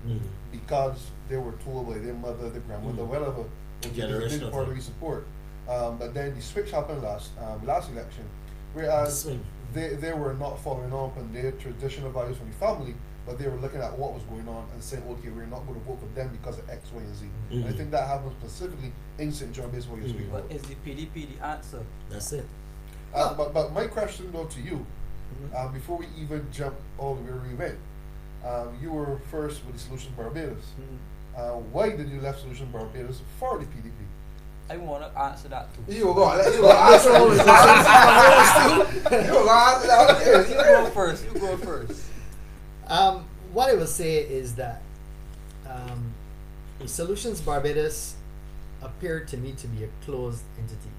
because they were told by their mother, their grandmother, whatever, which is a Generational big part of thing. the support. But then the switch happened last election, whereas Swing. they were not following up on their traditional values from the family, but they were looking at what was going on and saying, okay, we're not going to vote for them because of X, Y, and Z. And I Mhm. think that happened specifically in St. John based on what you're Mhm. speaking But about. is the PDP the answer? That's it. But my question though to you, before we even jump all the way where we went, you were first with the Solutions Barbados. Why did you left Solutions Barbados for the PDP? I want to answer that too. You were going to answer all the questions. You were going to answer that. You go first. You go first. What I will say is that Solutions Barbados appeared to me to be a closed entity.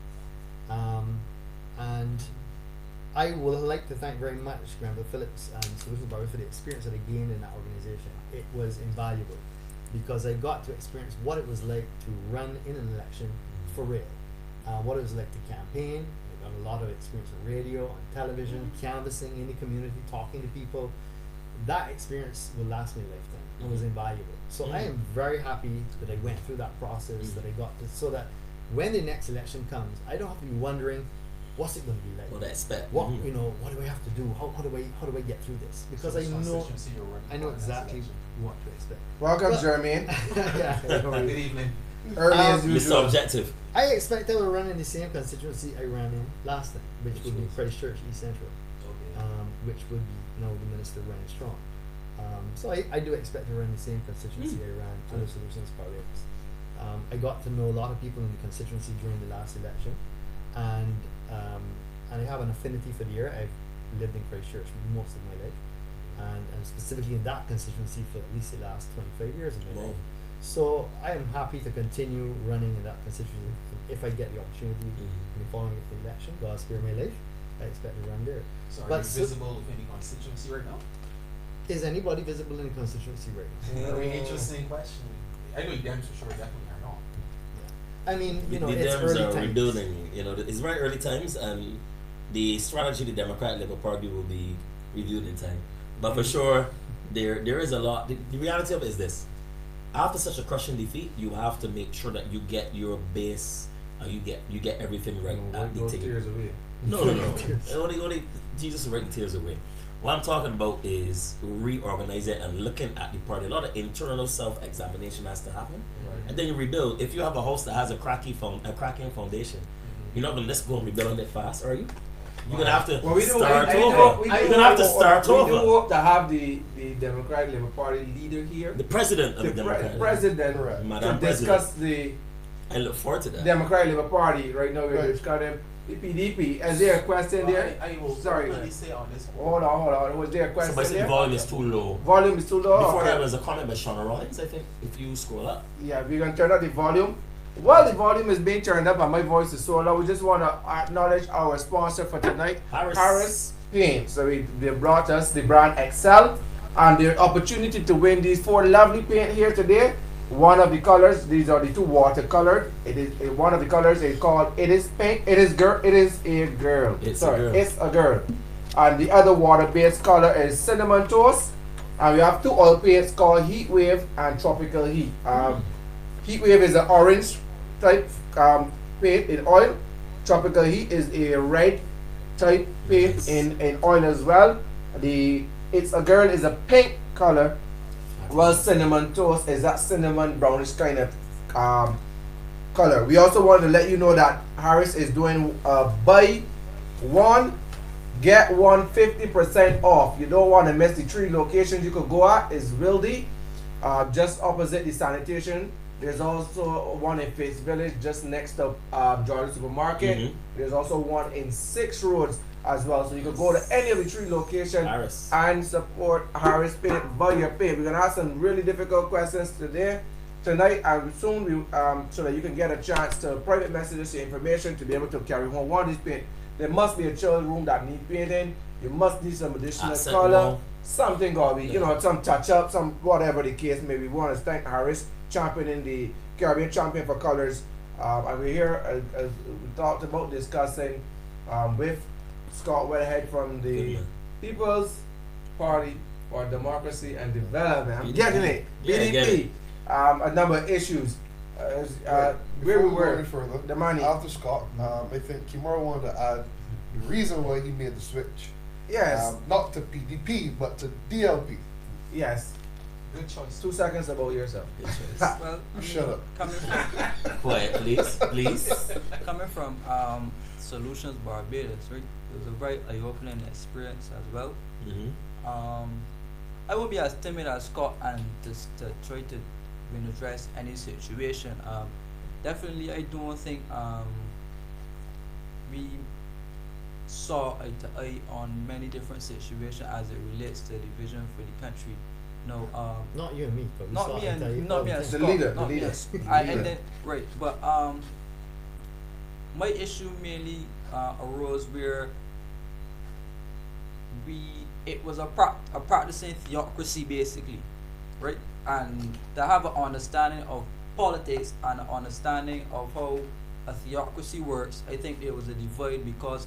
And I would like to thank very much Granville Phillips and Solutions Barbados for the experience that I gained in that organization. It was invaluable because I got to experience what it was like to run in an election for real, what it was like to campaign. I got a lot of experience on radio, on television, canvassing in the community, talking to people. That experience will last me a lifetime. It was invaluable. So I am very happy that I went through that process, that I got to, so that when the next election comes, I don't have to be wondering what's it going to be like. What I expect. What Mhm. you know? What do I have to do? How do I get through this? Because I know exactly what to expect. Welcome, But- Jermaine. Yeah, no Good worries. evening. Early as Mr. usual. Objective. I expect I will run in the same constituency I ran in last time, which would be Christchurch East Central, which would be the Minister Ryan Strong. So I do expect to run the same constituency I ran under Solutions Barbados. I got to know a lot of people in the constituency during the last election, and I have an affinity for the area. I've lived in Christchurch most of my life, and specifically in that constituency for at least the last 25 years of my Wow. life. So I am happy to continue running in that constituency if I get the opportunity in the following election. God spare my life, I expect to run there. So are But you so- visible in any constituency right now? Is anybody visible in the constituency right now? Very interesting question. I know you Dems for sure definitely are not. I mean, you know, the it's Dems early are times. rebuilding. You know, it's very early times, and the strategy of the Democratic Labour Party will be reviewed in time. But for sure, there is a lot. The reality of it is this: after such a crushing defeat, you have to make sure that you get your base, you get everything right at the Those table. tears away. No. only Jesus will write the tears away. What I'm talking about is reorganizing and looking at the party. A lot of internal self-examination has to happen, and then you rebuild. If you have a house that has a cracking foundation, you're not gonna just go and rebuild it fast, are you? You're gonna have to Well, we do. start I over. know, we You're do gonna have to hope- start we over. do hope to have the Democratic Labour Party leader here, The president of the Democratic president, Correct. Madam to discuss the I look forward to that. Democratic Labour Party. Right now, we're Right. discussing the PDP. Is there a question there? I will Sorry. really say on this. Hold on. Was there a question Somebody said the there? volume is too low. Volume is too low. Before Okay. that was a comment by Shauna Rollins, I think. If you scroll up. Yeah, we're gonna turn up the volume. While the volume is being turned up and my voice is so low, we just want to acknowledge our sponsor for tonight, Harris Paint. So they brought us the brand Excel and the opportunity to win these 4 lovely paint here today. One of the colors, these are the 2 watercolor. One of the colors is called It Is Pink. It is a girl. It's a girl. It's a girl. And the other water-based color is Cinnamon Toast. And we have 2 oil paints called Heat Wave and Tropical Heat. Heat Wave is an orange type paint in oil. Tropical Heat is a red type paint Nice. in oil as well. The It's a Girl is a pink color. Well, Cinnamon Toast is that cinnamon brownish kind of color. We also want to let you know that Harris is doing buy one get one 50% off. You don't want to miss the 3 locations you could go at. Is Wildy, just opposite the sanitation. There's also one in Face Village, just next to Jordan Supermarket. Mhm. There's also one in 6 Roads as well. So you can go to any of the 3 locations Harris. and support Harris Paint, buy your paint. We're gonna ask some really difficult questions tonight, and soon we so that you can get a chance to private message us your information to be able to carry home one of these paint. There must be a child room that need painting. You must need some additional Accent color. wall. Something gotta be, some touch up, some whatever the case may be. We want to thank Harris, championing the Caribbean champion for colors. And we're here as we talked about discussing with Scott Weatherhead from Good the man. People's Party for Democracy and Development. I'm PDP. getting it. Yeah, I get PDP. A number of issues. Where we Before go any were, further, the money. after Scott, I think Kimura wanted to add the reason why he made the switch. Yes, Not to PDP, but to DLP. yes. Good choice. 2 seconds about yourself. Good choice. Well, Shut up. coming from Quiet, please, please. coming from Solutions Barbados, right? It was a very eye-opening experience as well. Mm-hmm. I won't be as timid as Scott and just to try to address any situation. Definitely, I don't think we saw eye to eye on many different situations as it relates to the vision for the country. No, Not you and me, but we not saw me it all and not me the and time. The Scott, leader, not the me leader. and The and leader. then right, but my issue mainly arose where it was a practicing theocracy basically, right? And to have an understanding of politics and an understanding of how a theocracy works, I think there was a divide because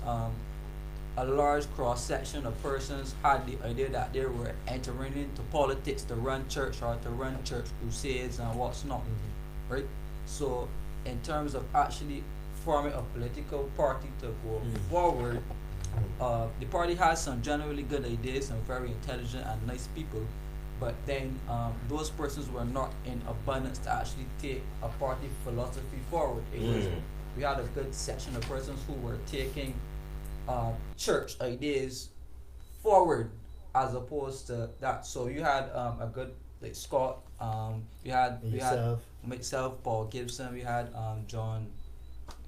a large cross section of persons had the idea that they were entering into politics to run church or to run church crusades and what's not, right? So in terms of actually forming a political party to go forward, the party has some generally good ideas, some very intelligent and nice people, but then those persons were not in abundance to actually take a party philosophy forward. We had a good section of persons who were taking church ideas forward as opposed to that. So you had a good like Scott, we had Yourself. myself, Paul Gibson, we had John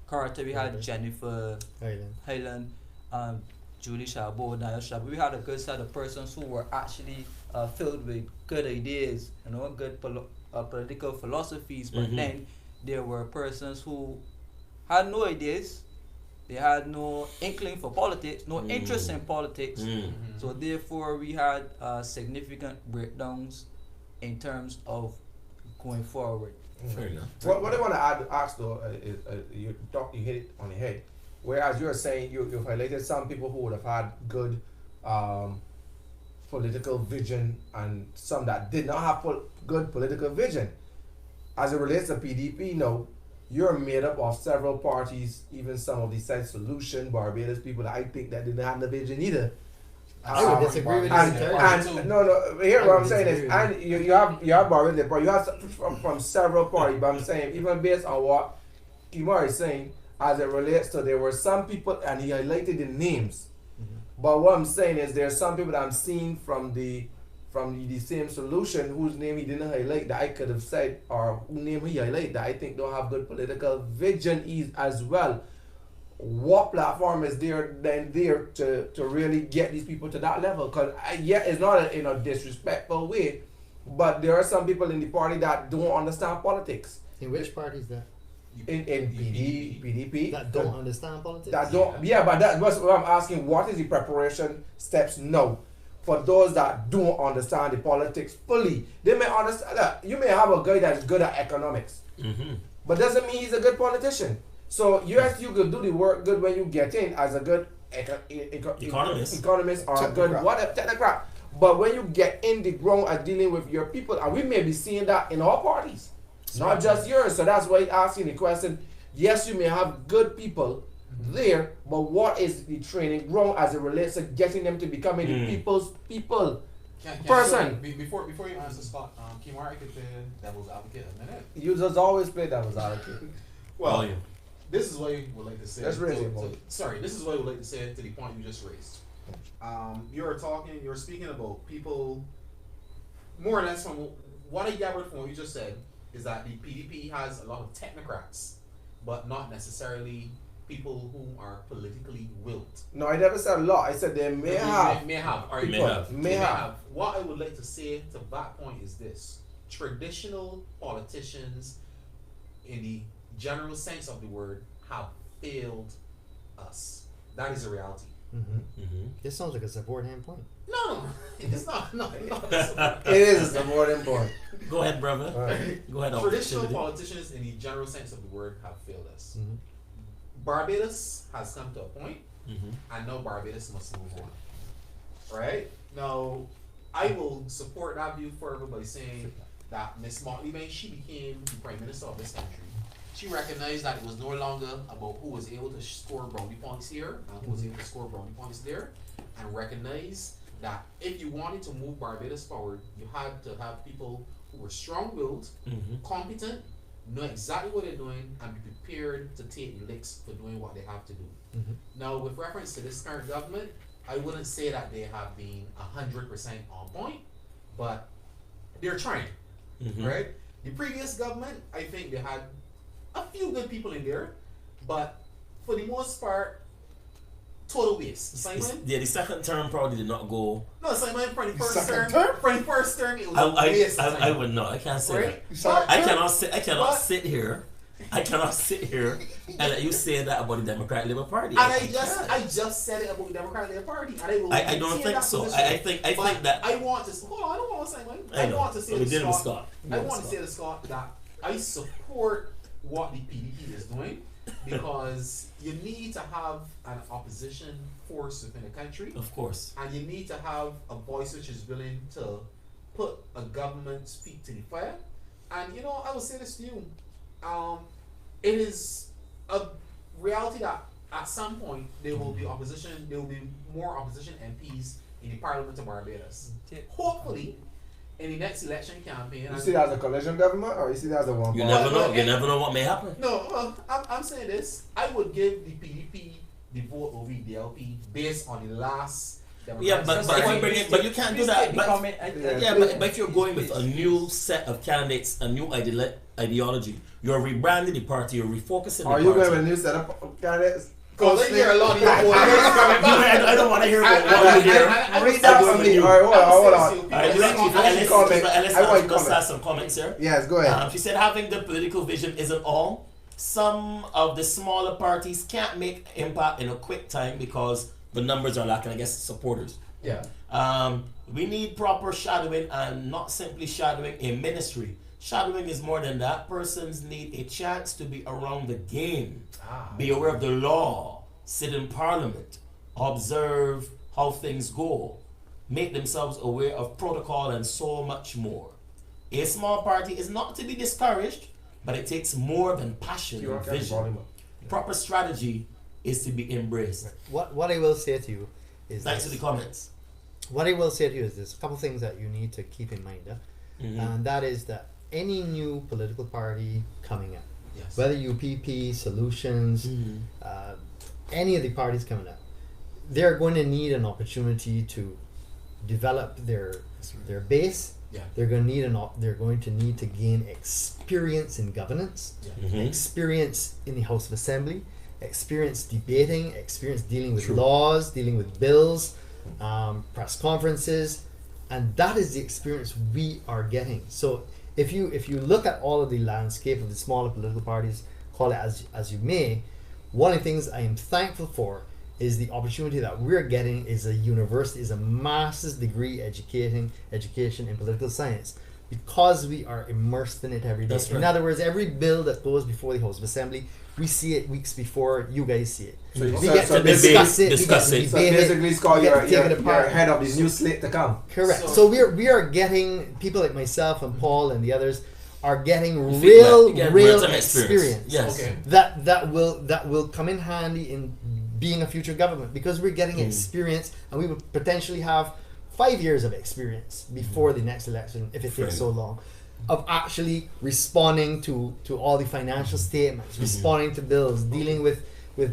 Carter, we had Carter. Jennifer Highland. Highland, Julie Chabot, Niall Chabot. We had a good set of persons who were actually filled with good ideas, good political philosophies. But then there were persons who had no ideas, they had no inkling for politics, no interest in politics. So therefore, we had significant breakdowns in terms of going forward. Fair enough. What I want to ask though, is you hit it on the head. Whereas you're saying you highlighted some people who would have had good political vision and some that did not have good political vision. As it relates to PDP, no, you're made up of several parties, even some of the said Solution, Barbados people that I think that didn't have the vision either. I would disagree with you And, entirely. no, here I what would I'm saying is, disagree with and you have Barbados, but you have from several parties, but I'm saying, even based on what Kimura is saying, as it relates to, there were some people, and he highlighted the names, but what I'm saying is, there are some people that I'm seeing from the same Solution whose name he didn't highlight that I could have said, or whose name he highlighted that I think don't have good political vision as well. What platform is there to really get these people to that level? Because it's not in a disrespectful way, but there are some people in the party that don't understand politics. In which party is that? In PDP That don't understand politics? that don't, yeah, but that's what I'm asking. What is the preparation steps now for those that don't understand the politics fully? They may understand that you may have a guy that's good at economics, but doesn't mean he's a good politician. So yes, you could do the work good when you get in as a good economist or a good whatever technocrat. But when you get in the ground at dealing with your people, and we may be seeing that in all parties, not just yours. So that's why asking the question. Yes, you may have good people there, but what is the training ground as it relates to getting them to becoming the people's people? Person. Before you answer Scott, Kimura, I could play devil's advocate a minute. You just always play devil's advocate. Well, this is what I would like to say. That's really this is what I would like to say to the point you just raised. You're speaking about people, more or less from what I gathered from what you just said, is that the PDP has a lot of technocrats, but not necessarily people who are politically willed. No, I never said a lot. I said they may have. May have. Or May have. What I would like to say to that point is this: traditional politicians, in the general sense of the word, have failed us. That is a reality. This sounds like a subordinate point. No, it's not. No, It is a more important. Go ahead, brother. Right. Go ahead. Traditional politicians, in the general sense of the word, have failed us. Barbados has come to a point, and now Barbados must move on. Right? Now, I will support that view further by saying that Miss Motley, when she became the Prime Minister of this country, she recognized that it was no longer about who was able to score brownie points here and who was able to score brownie points there, and recognized that if you wanted to move Barbados forward, you had to have people who were strong-willed, competent, know exactly what they're doing, and be prepared to take licks for doing what they have to do. Now, with reference to this current government, I wouldn't say that they have been 100% on point, but they're trying, right? The previous government, I think they had a few good people in there, but for the most part, total waste. Simon? Yeah, the second term probably did not go. No, Simon, for the first Second term, term? for the first term, it was a waste. I would not. I can't say Right? that. I cannot sit But- here. I cannot sit here and let you say that about the Democratic Labour Party. And I just said it about the Democratic Labour Party, and I will. I don't maintain think that so. position. I think But that. I want to hold on. I don't want to say Simon. I know. want to say We to did it with Scott. Scott. I want to say to Scott that I support what the PDP is doing because you need to have an opposition force within the country, Of course. and you need to have a voice which is willing to put a government's feet to the fire. And you know, I will say this to you. It is a reality that at some point there will be opposition. There will be more opposition MPs in the Parliament of Barbados. Hopefully, in the next election campaign. You see that as a coalition government, or you see that as a one You party? never know. You never know what may happen. No, I'm saying this. I would give the PDP the vote over the DLP based on the last. Yeah, but if you bring it, but you can't do that. But, Yeah. but if you're going with a new set of candidates, a new ideology, you're rebranding the party, you're refocusing the Are party. you going with a new set of candidates? Because I hear a lot of your old I don't want to hear what you hear. Read that for me. Alright, hold on. Alice I want just comment. has some comments here. Yes, go ahead. She said having the political vision isn't all. Some of the smaller parties can't make impact in a quick time because the numbers are lacking, I guess, supporters. Yeah. We need proper shadowing and not simply shadowing a ministry. Shadowing is more than that. Persons need a chance to be around the game, be aware of the law, sit in parliament, observe how things go, make themselves aware of protocol and so much more. A small party is not to be discouraged, but it takes more than passion and vision. Proper strategy is to be embraced. What I will say to you is Thanks for this. the comments. What I will say to you is there's a couple things that you need to keep in mind, and that is that any new political party coming up, Yes. whether UPP, Solutions, any of the parties coming up, they're going to need an opportunity to develop their base. Yeah. They're going to need to gain experience in governance, experience in the House of Assembly, experience debating, experience dealing with laws, dealing with bills, press conferences, and that is the experience we are getting. So if you look at all of the landscape of the smaller political parties, call it as you may, one of the things I am thankful for is the opportunity that we're getting is a master's degree education in political science, because we are immersed in it every day. That's right. In other words, every bill that goes before the House of Assembly, we see it weeks before you guys see it. So We get to discuss it. discuss we it. get to So debate it. basically, Scott, we get you're, to take you're, it you're apart. ahead of this new slate to come. Correct. So- So we are getting people like myself and Paul and the others are getting Feedback. real You get real real-time experience. Yes. Okay. That will come in handy in being a future government, because we're getting experience, and we would potentially have 5 years of experience before the next election, if it takes so long, of actually responding to all the financial statements, responding to bills, dealing with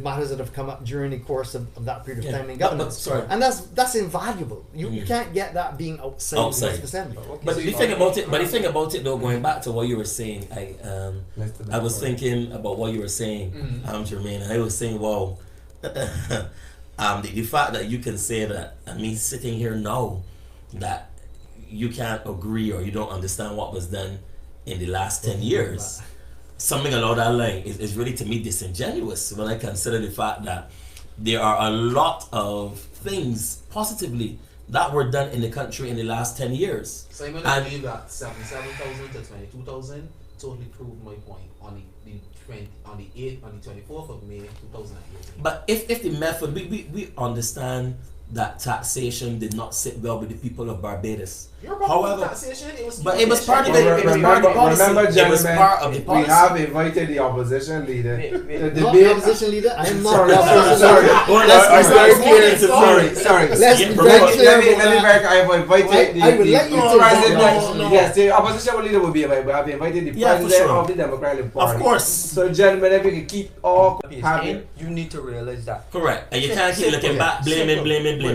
matters that have come up during the course of that period of time in government. sorry. And that's invaluable. You can't get that being outside the House of Assembly. But the thing about it though, going back to what you were saying, I was thinking about what you were saying, Jermaine, and I was saying, wow, the fact that you can say that, I mean, sitting here now, that you can't agree or you don't understand what was done in the last 10 years, something along that line is really, to me, disingenuous when I consider the fact that there are a lot of things positively that were done in the country in the last 10 years. Simon, I believe that 77,000 to 22,000 totally proved my point on the 24th of May 2018. But if the method, we understand that taxation did not sit well with the people of Barbados. Your problem with However, taxation, it was. but it was part of Well, it. It was part of the policy. remember, It was gentlemen, part of the we policy. have invited the opposition leader Wait, wait. to Not the debate. opposition leader. I am not Sorry, the opposition sorry. leader. Well, Let's be very clear. Sorry. Let's Yeah, be promote. very clear Let me about that. verify. I have invited I would like you to president. no. Yes, the opposition leader will be available. I have invited the Yeah, for president sure. of the Democratic Party. Of course. So, gentlemen, if we can keep all Please, having. and you need to realize that. Correct. And you can't keep looking back, blaming.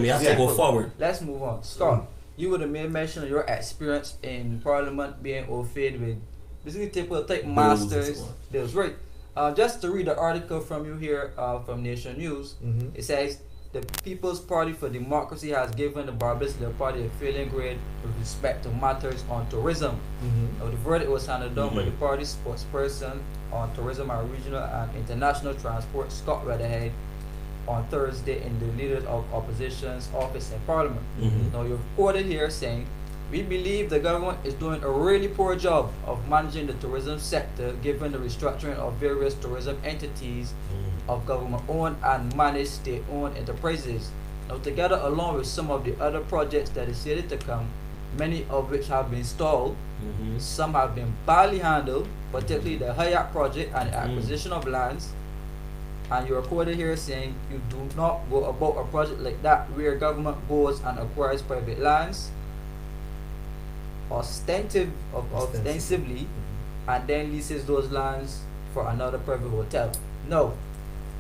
You have to go forward. Let's move on. Scott, you would have made mention of your experience in Parliament being au fait with basically type masters. Deals, right? Just to read the article from you here from Nation News, Mhm. it says the People's Party for Democracy has given the Barbados Labour Party a failing grade with respect to matters on tourism. Mhm. Now, the verdict was handed down by Mhm. the party's spokesperson on tourism and regional and international transport, Scott Weatherhead, on Thursday in the Leader of Opposition's office in Parliament. Mhm. Now, you're quoted here saying, "We believe the government is doing a really poor job of managing the tourism sector given the restructuring of various tourism entities of government-owned and managed state-owned enterprises. Now, together along with some of the other projects that is slated to come, many of which have been stalled, Mhm. some have been badly handled, particularly the Hayat project and the acquisition of lands." And you're quoted here saying, "You do not go about a project like that where government goes and acquires private lands ostensively and then leases those lands for another private hotel." No.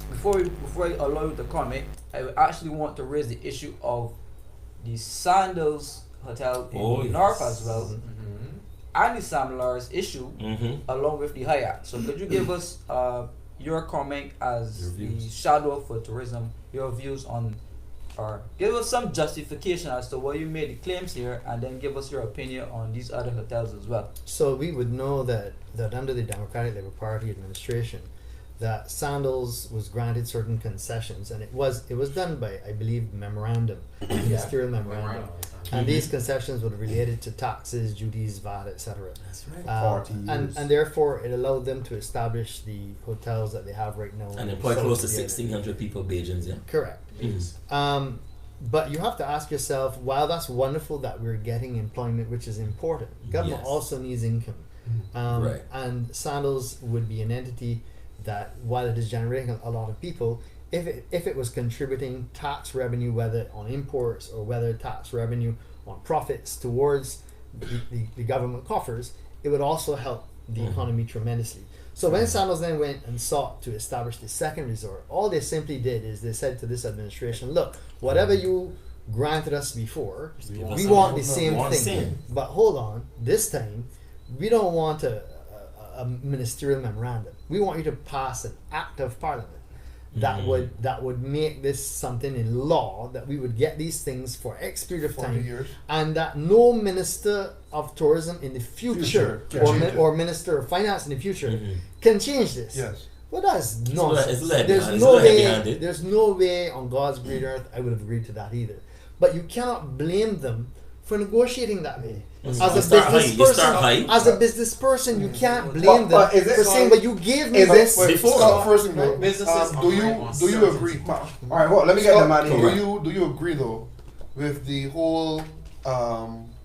Before I allow you to comment, I would actually want to raise the issue of the Sandals Hotel in Oh, the yes. North as well, Mhm. and the Sam Lars issue, Mhm. along with the Hayat. So could you give us your comment as Your the views. shadow for tourism, your views on, or give us some justification as to why you made the claims here, and then give us your opinion on these other hotels as well. So we would know that under the Democratic Labour Party administration, that Sandals was granted certain concessions, and it was done by, I believe, memorandum, ministerial memorandum, and these concessions were related to taxes, duties, VAT, etc. That's right. 40 and years. therefore it allowed them to establish the hotels that they have right now. And in employ South close to Korea. 1,600 people, Bajans, yeah? Correct. Yes. But you have to ask yourself, while that's wonderful that we're getting employment, which is important, government Yes. also needs income. Right. And Sandals would be an entity that, while it is generating a lot of people, if it was contributing tax revenue, whether on imports or whether tax revenue on profits towards the government coffers, it would also help the economy tremendously. So when Sandals then went and sought to establish the second resort, all they simply did is they said to this administration, look, whatever you granted us before, Give us we some want the more. same We want the thing. same. But hold on, this time, we don't want a ministerial memorandum. We want you to pass an act of parliament that would make this something in law, that we would get these things for X period of 40 time, years. and that no minister of tourism in the future, Can change it. or minister of finance in the future Mhm. can change this. Yes. Well, that's nonsense. it's lead There's behind- no it's lead way. behind it. There's no way on God's green earth I would have agreed to that either. But you cannot blame them for negotiating that way. Mhm. As You a start business high, you person, start high. as a business person, you can't blame But them is it for saying, like- "But you gave me is it- this." Wait, Before. Scott, first thing though, Businesses do operate you on do you certainty. agree? All right, well, let me get the Scott, money do here. you agree though with the whole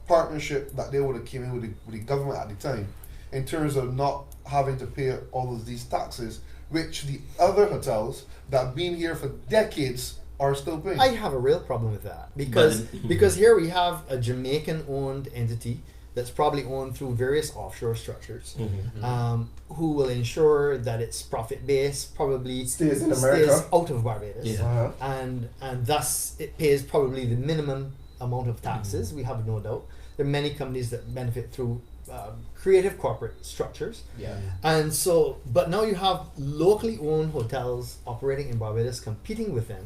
partnership that they would have came in with the government at the time, in terms of not having to pay all of these taxes, which the other hotels that have been here for decades are still paying? I have a real problem with that because here we have a Jamaican-owned entity that's probably owned through various offshore structures, who will ensure that its profit base probably Stays in America. out of Barbados, Yeah. and thus it pays probably the minimum amount of taxes. We have no doubt. There are many companies that benefit through creative corporate structures. Yeah. And so, but now you have locally owned hotels operating in Barbados competing with them,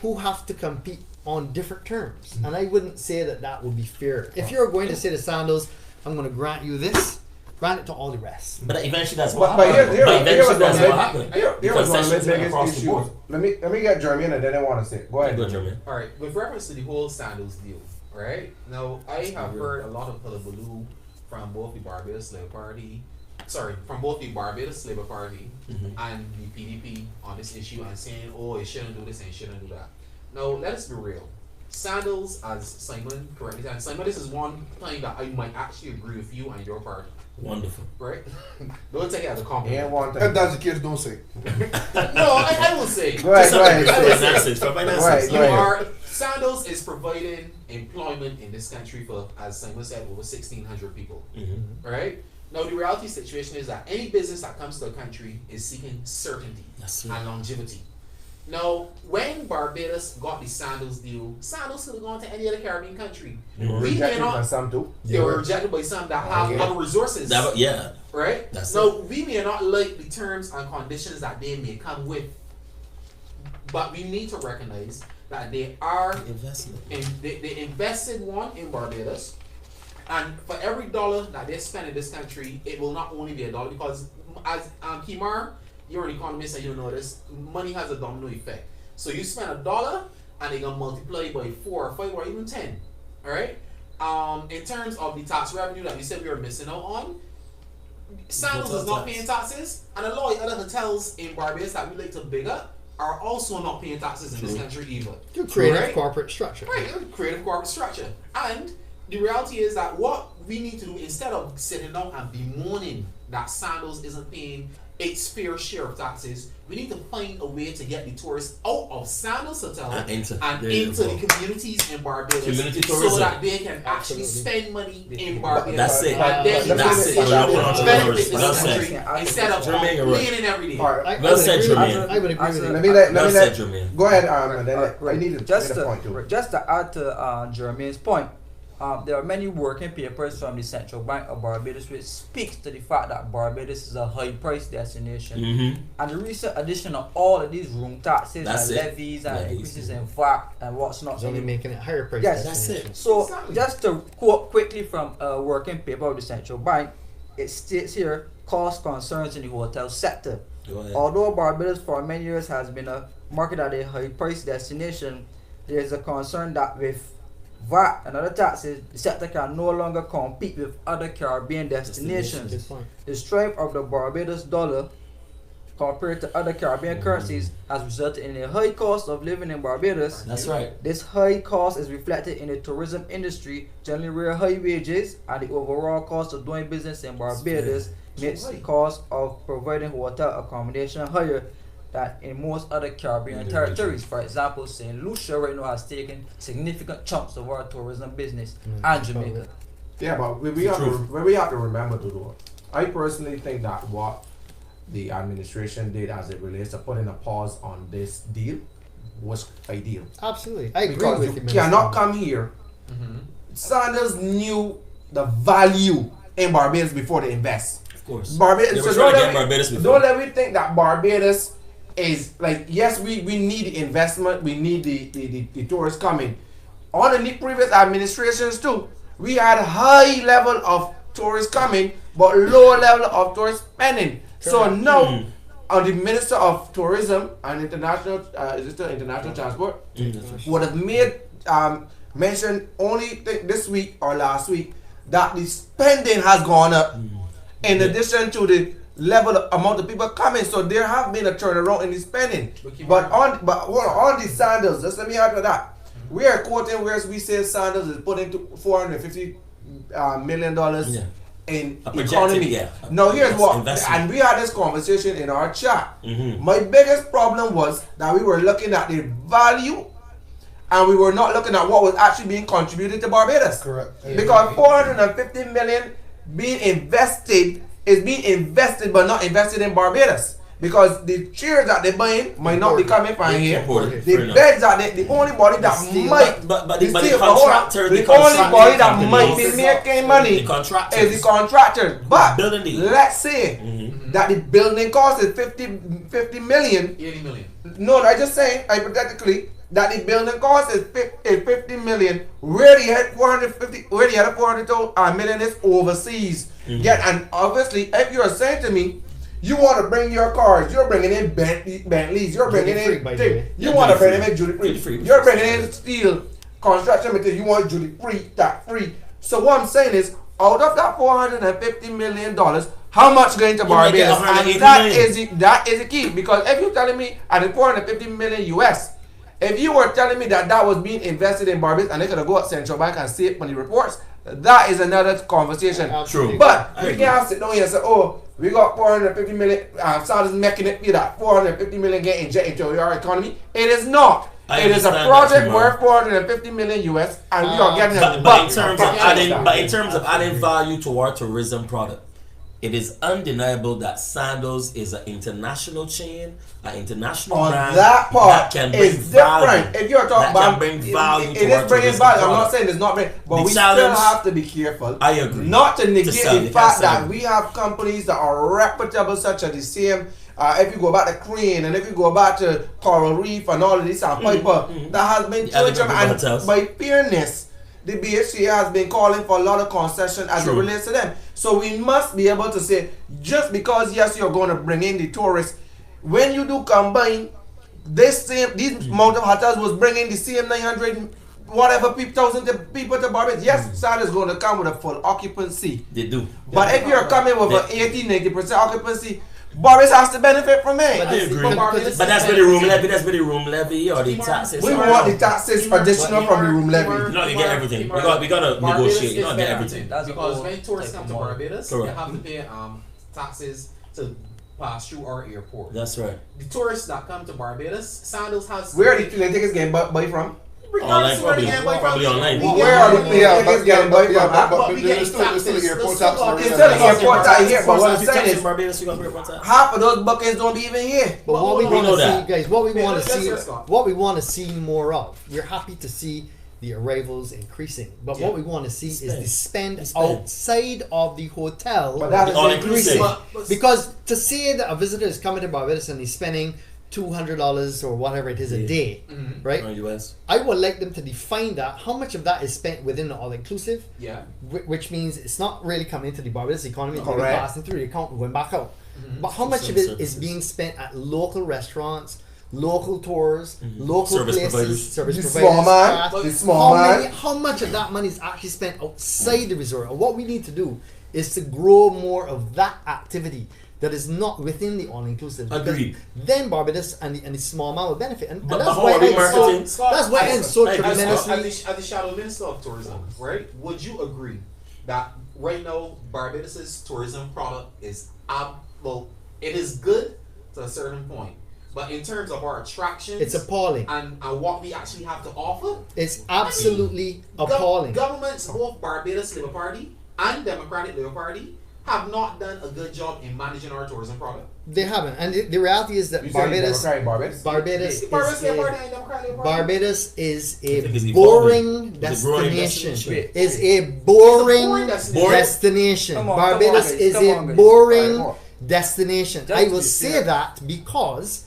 who have to compete on different terms. And I wouldn't say that would be fair. If you're going to say to Sandals, I'm going to grant you this, grant it to all the rest. But eventually that's what But happened. here But was eventually one that's of what the- happened. here was one of the Concessions went biggest across the issues. board. Let me get Jeremy and then I want to say. Go ahead. Go, Jermaine. All right. With reference to the whole Sandals deal, right? Now, I have heard a lot of hullabaloo from both the Barbados Labour Party, from both the Barbados Labour Party and the PDP on this issue, and saying, "Oh, it shouldn't do this and it shouldn't do that." Now, let us be real. Sandals, as Simon correctly said, Simon, this is one thing that I might actually agree with you and your part, Wonderful. right? Don't take it as a And compliment. one If thing. that's the case, don't say. No, I will say. Go ahead, Just go ahead. for say it. finances, for finances. Right, You right. are Sandals is providing employment in this country for, as Simon said, over 1,600 people. Mm-hmm. Right? Now the reality situation is that any business that comes to the country is seeking certainty That's and right. longevity. Now, when Barbados got the Sandals deal, Sandals could have gone to any other Caribbean country. They were We may rejected by not. some too. They were rejected by some that have Okay. other resources. Yeah. Right? That's now, we may not like the terms and conditions that they may come with, but we need to recognize that they are Investment. they invested one in Barbados, and for every dollar that they spend in this country, it will not only be a dollar, because as Kimar, you're an economist and you know this, money has a domino effect. So you spend $1 and they're gonna multiply by 4 or 5 or even 10. Alright? In terms of the tax revenue that we said we were missing out on, Sandals is not paying taxes, and a lot of other hotels in Barbados that we like to big up are also not paying taxes in this country either. Your creative Right? corporate structure. Right, creative corporate structure. And the reality is that what we need to do, instead of sitting down and bemoaning that Sandals isn't paying its fair share of taxes, we need to find a way to get the tourists out of Sandals Hotel And into- and there you into go. the communities in Barbados, Community so tourism. that they can actually Absolutely. spend money in Barbados. That's it. And then the That's it. taxation Well will said. benefit this Well country said. instead of Jermaine, you're right. complaining every day. Alright. I Well would said, agree with Jermaine. you. I would agree with you. Let me let Well me said, let. Jermaine. Go ahead, and then I Right. need to Just make a to, point too. just to add to Jermaine's point, there are many working papers from the Central Bank of Barbados which speaks to the fact that Barbados is a high price destination. Mm-hmm. And the recent addition of all of these room taxes That's and it. levies and Levies, increases yeah. in VAT and what's not. It's only making it higher price. Yes, that's it. destination. So Exactly. just to quote quickly from a working paper of the Central Bank, it states here cost concerns in the hotel sector. Go ahead. Although Barbados for many years has been a market at a high price destination, there is a concern that with VAT and other taxes, the sector can no longer compete with other Caribbean destinations. Good point. The strength of the Barbados dollar compared to other Caribbean currencies has resulted in a high cost of living in Barbados. That's right. This high cost is reflected in the tourism industry, generally where high wages and the overall cost of doing business in Barbados makes the cost of providing hotel accommodation higher than in most other Caribbean In the territories. For example, St. Lucia right now has taken significant chunks of our tourism business Mm, and probably. Jamaica. Yeah, but we The have to, truth. we have to remember to do it. I personally think that what the administration did as it relates to putting a pause on this deal was ideal. Absolutely. I agree Because with you you, Minister. cannot come here. Sanders knew the value in Barbados before they invest. Of course. Barbados. They were So trying don't to let get me- Barbados before. Don't let me think that Barbados is like, yes, we need investment, we need the tourists coming. On the previous administrations too, we had high level of tourists coming, but low level of tourist spending. So Correct. now, on the Minister of Tourism and International, is it still International Transport, would have made mention only this week or last week that the spending has gone up in addition to the level of amount of people coming. So there have been a turnaround in the spending. But on the Sandals, just let me add to that. We are quoting where we say Sandals is putting to $450 million Yeah. in A projected, economy. yeah. Now here's Yes, what, investment. and we had this conversation in our chat. Mm-hmm. My biggest problem was that we were looking at the value and we were not looking at what was actually being contributed to Barbados. Correct. Because 450 million being invested is being invested but not invested in Barbados. Because the chairs that they're buying might not be coming from here. Imported, The fair enough. beds that the only body that steel. might But the steel, contractor, the the only contracting body that companies, might be making money the contractors, is the contractors. But building the- let's say Mhm. that the building cost is 50 million. 80 million. No, I just saying hypothetically that the building cost is 50 million. Where the head 450, where the other 400 million is overseas. Mhm. Yeah, and obviously, if you're saying to me, you want to bring your cars, you're bringing in Bentleys, you're bringing Duty free, in by the thing. way. You Yeah, want to duty bring them free. in duty Duty free. free. You're bringing in steel, construction material. You want duty free, tax free. So what I'm saying is, out of that $450 million, how much going to You might get Barbados? 180 And that million. is the key, because if you're telling me at the 450 million US, If you were telling me that was being invested in Barbados and they could have go at Central Bank and see it on the reports, that is another conversation. Absolutely. But we can't sit down here and say, oh, we got 450 million, Saudis making it be that 450 million get injected into our economy. It is not. I It is a understand project that, worth 450 million US, and we are getting a But in buck. terms of adding value to our tourism product, it is undeniable that Sandals is an international chain, an international On brand that part can bring is value. different. If you're talking That about can bring value it to is our bringing tourism value. I'm not product. saying it's not bringing, but The we still challenge- have to be careful. I agree. Not to negate To sell, the you fact can't sell that it. we have companies that are reputable, such as the same. If you go back to Crane and if you go back to Coral Reef and all of these and Piper, that has been The Elegant tourism, River and Hotels. by fairness, the BHC has been calling for a lot of concession as it True. relates to them. So we must be able to say, just because yes, you're going to bring in the tourists, when you do combine these amount of hotels was bringing the same 900 whatever thousand people to Barbados. Yes, Sad is going to come with a full occupancy. They do. But if you're coming with an 80-90% occupancy, Barbados has to benefit from it. I agree. Barbados- But that's where the room levy. That's where the room levy or the taxes. We want the taxes additional from the room levy. No, you get everything. We gotta negotiate. You don't get everything. That's a Because whole when tourists type come of to model. Barbados, Correct. they have to pay taxes to pass through our airport. That's right. The tourists that come to Barbados, Sandals has Where are the plane tickets getting buy from? regardless of where they Online, get money probably from, online. we Where get are the money. plane tickets getting buy from? But we there's get still the taxes. airport There's tax. still It's still the airport tax here, but what I'm If you tax saying in is, Barbados, you gotta pay airport tax. half of those buckets don't be even here. But what we We want know to see, that. guys, what we Yeah, want let's to see, hear Scott. what we want to see more of. We're happy to see the arrivals increasing, but Yeah. what we want to see is the spend The spend. outside of the hotel But that is All increasing. inclusive. But- because to say that a visitor is coming to Barbados and he's spending $200 or whatever it is a Yeah. day, Mhm. right? Or US. I would like them to define that. How much of that is spent within the all-inclusive, Yeah. which means it's not really coming into the Barbados economy, it's really Correct. passing through the account and going back out. Mhm. But how much of Some it is services. being spent at local restaurants, local tours, local Service places, providers. service The providers? small man, fast- the small man. how much of that money is actually spent outside the resort? And what we need to do is to grow more of that activity that is not within the all-inclusive. Because Agreed. Then Barbados and the small man will benefit. And But that's how why are we it's marketing? so, that's why it's so Hey, As tremendously. the shadow minister of tourism, right? Would you agree that right now Barbados's tourism product is well, it is good to a certain point, but in terms of our attractions, It's appalling. and what we actually have to offer, It's absolutely appalling. Governments, both Barbados Labour Party and Democratic Labour Party, have not done a good job in managing our tourism product. They haven't. And the reality is that You say Barbados Democratic Barbados? Barbados Barbados is Labour Party a, and Democratic Labour Party. Barbados is I think it's a evolving. boring It's a growing destination. destination. Is a boring boring destination. Boring? destination. Come on, Barbados guys, is come a on, guys. boring Come on. destination. Just I will be say fair. that because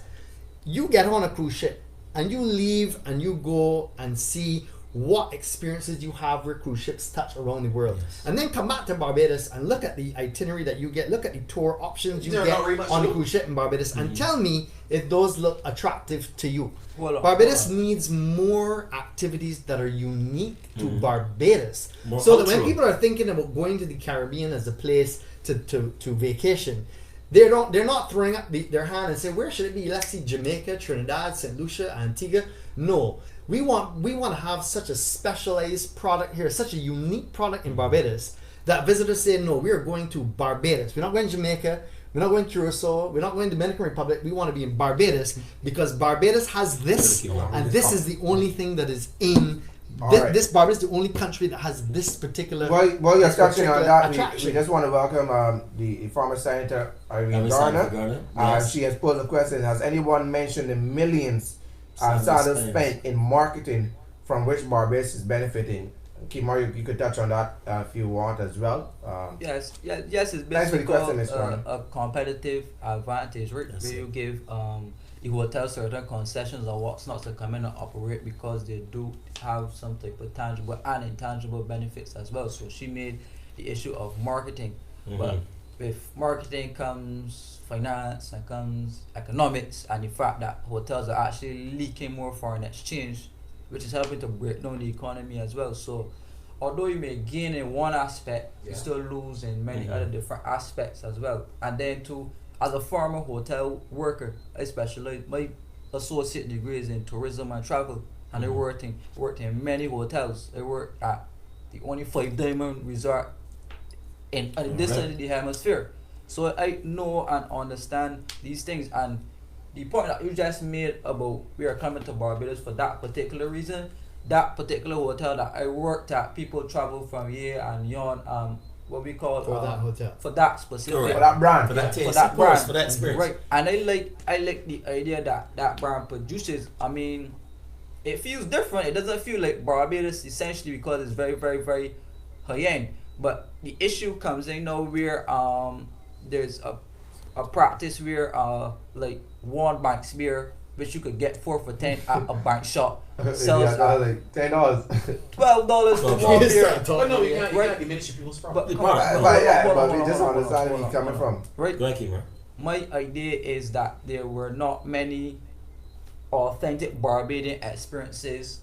you get on a cruise ship and you leave and you go and see what experiences you have where cruise ships touch around the world, and then come back to Barbados and look at the itinerary that you get, look at the tour options you They're get not very much on the look. cruise ship in Barbados, and tell me if those look attractive to you. Hold on, Barbados hold on. needs more activities that are unique to Barbados, More so that when cultural. people are thinking about going to the Caribbean as a place to vacation, they're not throwing up their hand and saying, where should it be? Let's see Jamaica, Trinidad, St. Lucia, Antigua. No, we want to have such a specialized product here, such a unique product in Barbados that visitors say, no, we are going to Barbados. We're not going to Jamaica. We're not going to Curacao. We're not going to Dominican Republic. We want to be in Barbados because Barbados has this, and this is the only thing that is in. Alright. This Barbados is the only country that has this particular. While you're this touching on particular that, attraction. we just want to welcome the former Senator Irene Garner. Yes. She has posed a question: has anyone mentioned the millions Sandals Sandals spends. spent in marketing from which Barbados is benefiting? Kimar, you could touch on that if you want as well. Yes, yes, it's Thanks for the basically question, called Mr. Ronald. a competitive advantage, right? Yes, Where sir. you give the hotel certain concessions or what's not to come in and operate because they do have some type of tangible and intangible benefits as well. So she made the issue of marketing, but with marketing comes finance and comes economics, and the fact that hotels are actually leaking more foreign exchange, which is helping to break down the economy as well. So although you may gain in one aspect, you Yeah. still lose in many other different aspects as well. And then too, as a former hotel worker, especially my associate degrees in tourism and travel, and they worked in many hotels. They worked at the only 5 diamond resort in this side of the hemisphere. So I know and understand these things, and the point that you just made about we are coming to Barbados for that particular reason, that particular hotel that I worked at, people travel from here and yon, what we call For that hotel. for that specific Correct. For that brand. For that taste, for that of course, brand. for that experience. Right, and I like the idea that that brand produces. I mean, it feels different. It doesn't feel like Barbados essentially because it's very, very, very high end. But the issue comes in now where there's a practice where like one bank's beer which you could get 4 for $10 at a bank shop sells Yeah, like $10. $12 for Okay. one Yes, beer. sir. But no, you can't Right. diminish people's But profit. come on, But- hold But on, yeah, hold on, but we hold just on, hold on, understand where hold he's on, coming hold on. from. Right. Go ahead, Kimmer. My idea is that there were not many authentic Barbadian experiences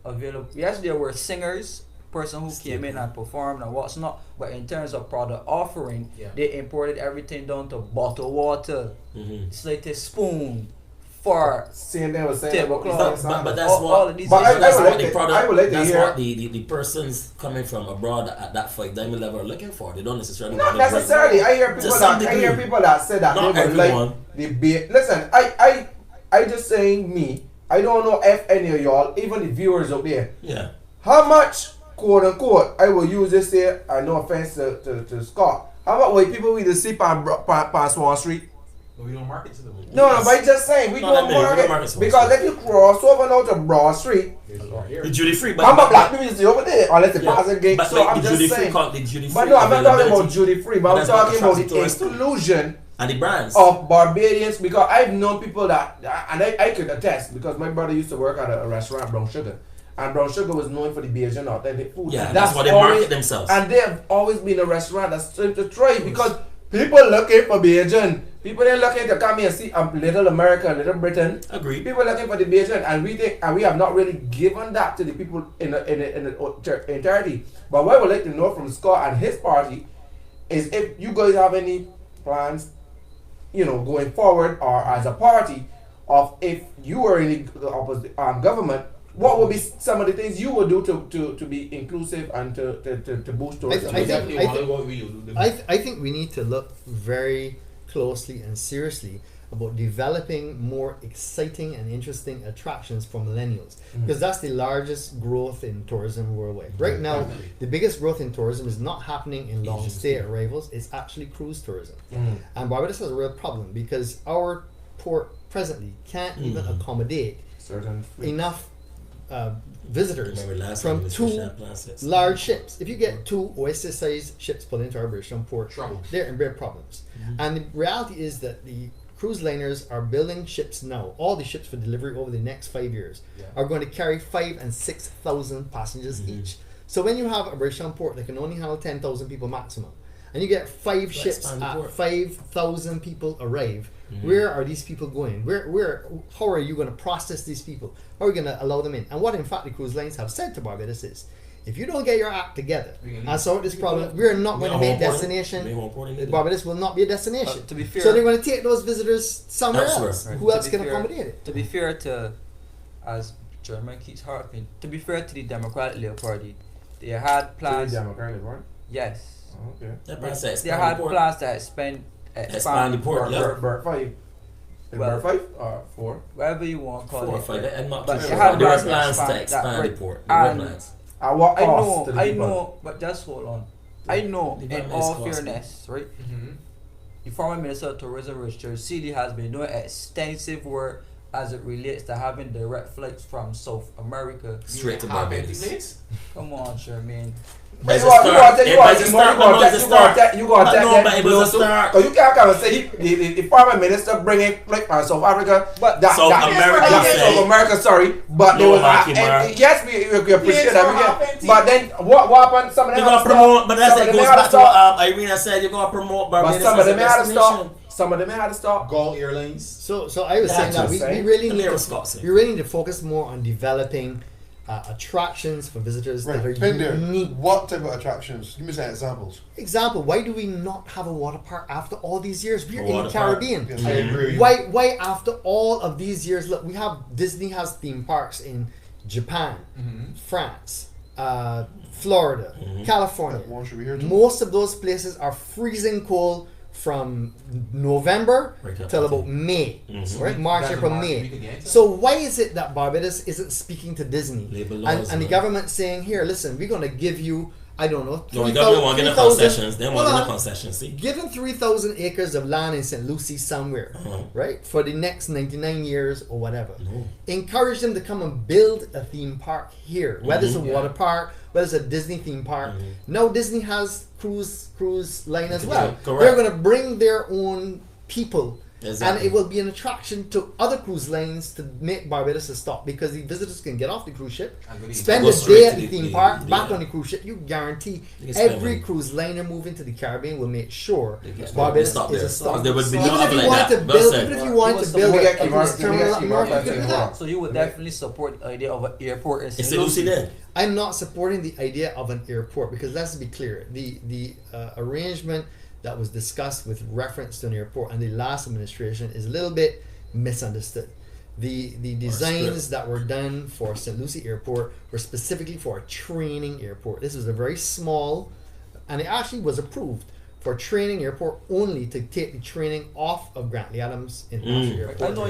available. Yes, there were singers, person who came in and performed and what's not, but in terms of product offering, Yeah. they imported everything down to bottled water, Mm-hmm. slated spoon, fork, Same thing was saying Tablecloth. But that's all what. of these But issues. That's would what like the to- product. I would like to That's hear- what the persons coming from abroad at that 5 diamond level are looking for. They don't necessarily. Not want it right. necessarily. I hear To people some that I hear degree. people that say that Not they would everyone. like the beer. Listen, I just saying me. I don't know if any of y'all, even the viewers out there, Yeah. how much quote unquote I will use this here. And no offense to Scott. How about when people we just see past Swan Street? But we don't market to them. No, but I'm just saying we No, that don't means we don't market market Swan because Street. if you cross over now to Broad Street, Here. The duty free, how about black people see over there unless they pass a gate. But So like I'm the duty just free, saying. the duty free. But no, I'm not talking about availability duty free, but But I'm that's not talking about the attractive tourists too. inclusion and the brands. of Barbadians because I've known people that, and I could attest because my brother used to work at a restaurant, Brown Sugar, and Brown Sugar was known for the Bajan authentic food. Yeah, And that's why they always- market themselves. And they have always been a restaurant that's to try because people looking for Bajan. People ain't looking to come here and see Little America, Little Britain. Agreed. People looking for the Bajan, and we have not really given that to the people in the entirety. But what I would like to know from Scott and his party is if you guys have any plans, going forward or as a party, of if you were in the opposite government, what would be some of the things you would do to be inclusive and to boost tourism? I Definitely think- want to go with I think we need to look very closely and seriously about developing more exciting and interesting attractions for millennials because that's the largest growth in tourism worldwide. Right now, the biggest growth in tourism is not happening in long stay arrivals, it's actually cruise tourism. And Barbados has a real problem because our port presently can't even accommodate Certain fleets. enough visitors Remember last from time Mr. 2 Champlain said- large ships. If you get 2 oyster-sized ships pulled into our British port, Trouble. they're in big problems. And the reality is that the cruise liners are building ships now. All the ships for delivery over the next 5 years are going to carry 5,000 and 6,000 passengers each. So when you have a British port that can only handle 10,000 people maximum, and you get 5 ships expand the at port. 5,000 people arrive, where are these people going? How are you going to process these people? How are you going to allow them in? And what in fact the cruise lines have said to Barbados is, if you don't get your act together and sort this problem, we're not going to make destination. Barbados will not be a destination. To be fair, So they're going to take those visitors somewhere Elsewhere. else. Right. Who To else be can fair- accommodate it? to be fair to, as German keeps harping, to be fair to the Democratic Labour Party, they had plans. Democratic, right? Yes, Okay. That plan said they expand had the port. plans to expand the port, Bur- yeah. Bur- Burt 5. Is Well- Burt 5 or 4? whatever you want to call 4 or it. 5. I'm not But too they sure. had There were plans to plans to expand that, expand the right. port. There were And plans. At what I cost know, to the I people? know, but just hold on. I know, The in government all is costly. fairness, right? The former Minister of Tourism, Richard Seeley, has been doing extensive work as it relates to having direct flights from South America. Straight to Half Barbados. empty plates? Come on, Charmaine. But It's you a got start. to It was a start. No, it's a start. you got But to no, but it was a start. Because you can't come and say the former minister bringing flight from South Africa. But South America said- South America, sorry. But they No, was Mikey, man. yes, we appreciate that. half We get, empty. but then what happened? Some of them You're had gonna to promote, stop. but that's Some it of them goes had to back to stop. what Irina said. You're gonna promote But Barbados some of as a them had to destination. stop. Some of them had to stop. Gulf Airlines. So I was saying That's that just we saying. really The need Lyra to Scott said. we really need to focus more on developing attractions for visitors Right, that are been there. unique. What type of attractions? Give me some examples. Example, why do we not have a water park after all these years? We're A in the water park. Caribbean. Yes, I agree with you. Why after all of these years? Look, we have Disney has theme parks in Japan, France, Florida, California. That one should be here too. Most of those places are freezing cold from November Right up till until- about May, right? March, That's a April, March May. week again, so- So why is it that Barbados isn't speaking to Disney Labor and, laws, and the man. government saying, here, listen, we're going to give you, I don't know, No, the government want to get the 3,000 concessions. They want to hold get the on. concessions. See. Given 3,000 acres of land in St. Lucie somewhere, Uh-huh. right, for the next 99 years or whatever. No. Encourage them to come and build a theme park here, whether it's a Mhm. water park, whether it's a Disney theme park. Now Disney has cruise line as well. Correct. They're going to bring their own people. Exactly. And it will be an attraction to other cruise lines to make Barbados a stop because the visitors can get off the cruise ship, And go to spend Go a straight day to at the the- theme park, the- back yeah. on the cruise ship. You guarantee They can spend every money. cruise liner moving to the Caribbean will make sure They get- Barbados they stop is there. a stop. There would be So no Even if other you like want that. to Well build, said. even if you want to Let build me a get cruise Mark- terminal let me up get north, you Mark can do to that. So you would definitely support the idea of an airport in It's St. St. Lucie Lucie. then. I'm not supporting the idea of an airport because let's be clear, the arrangement that was discussed with reference to an airport and the last administration is a little bit misunderstood. The designs that were done for St. Lucie Airport were specifically for a training airport. This was a very small, and it actually was approved for a training airport only to take the training off of Grantley Adams International Airport. I know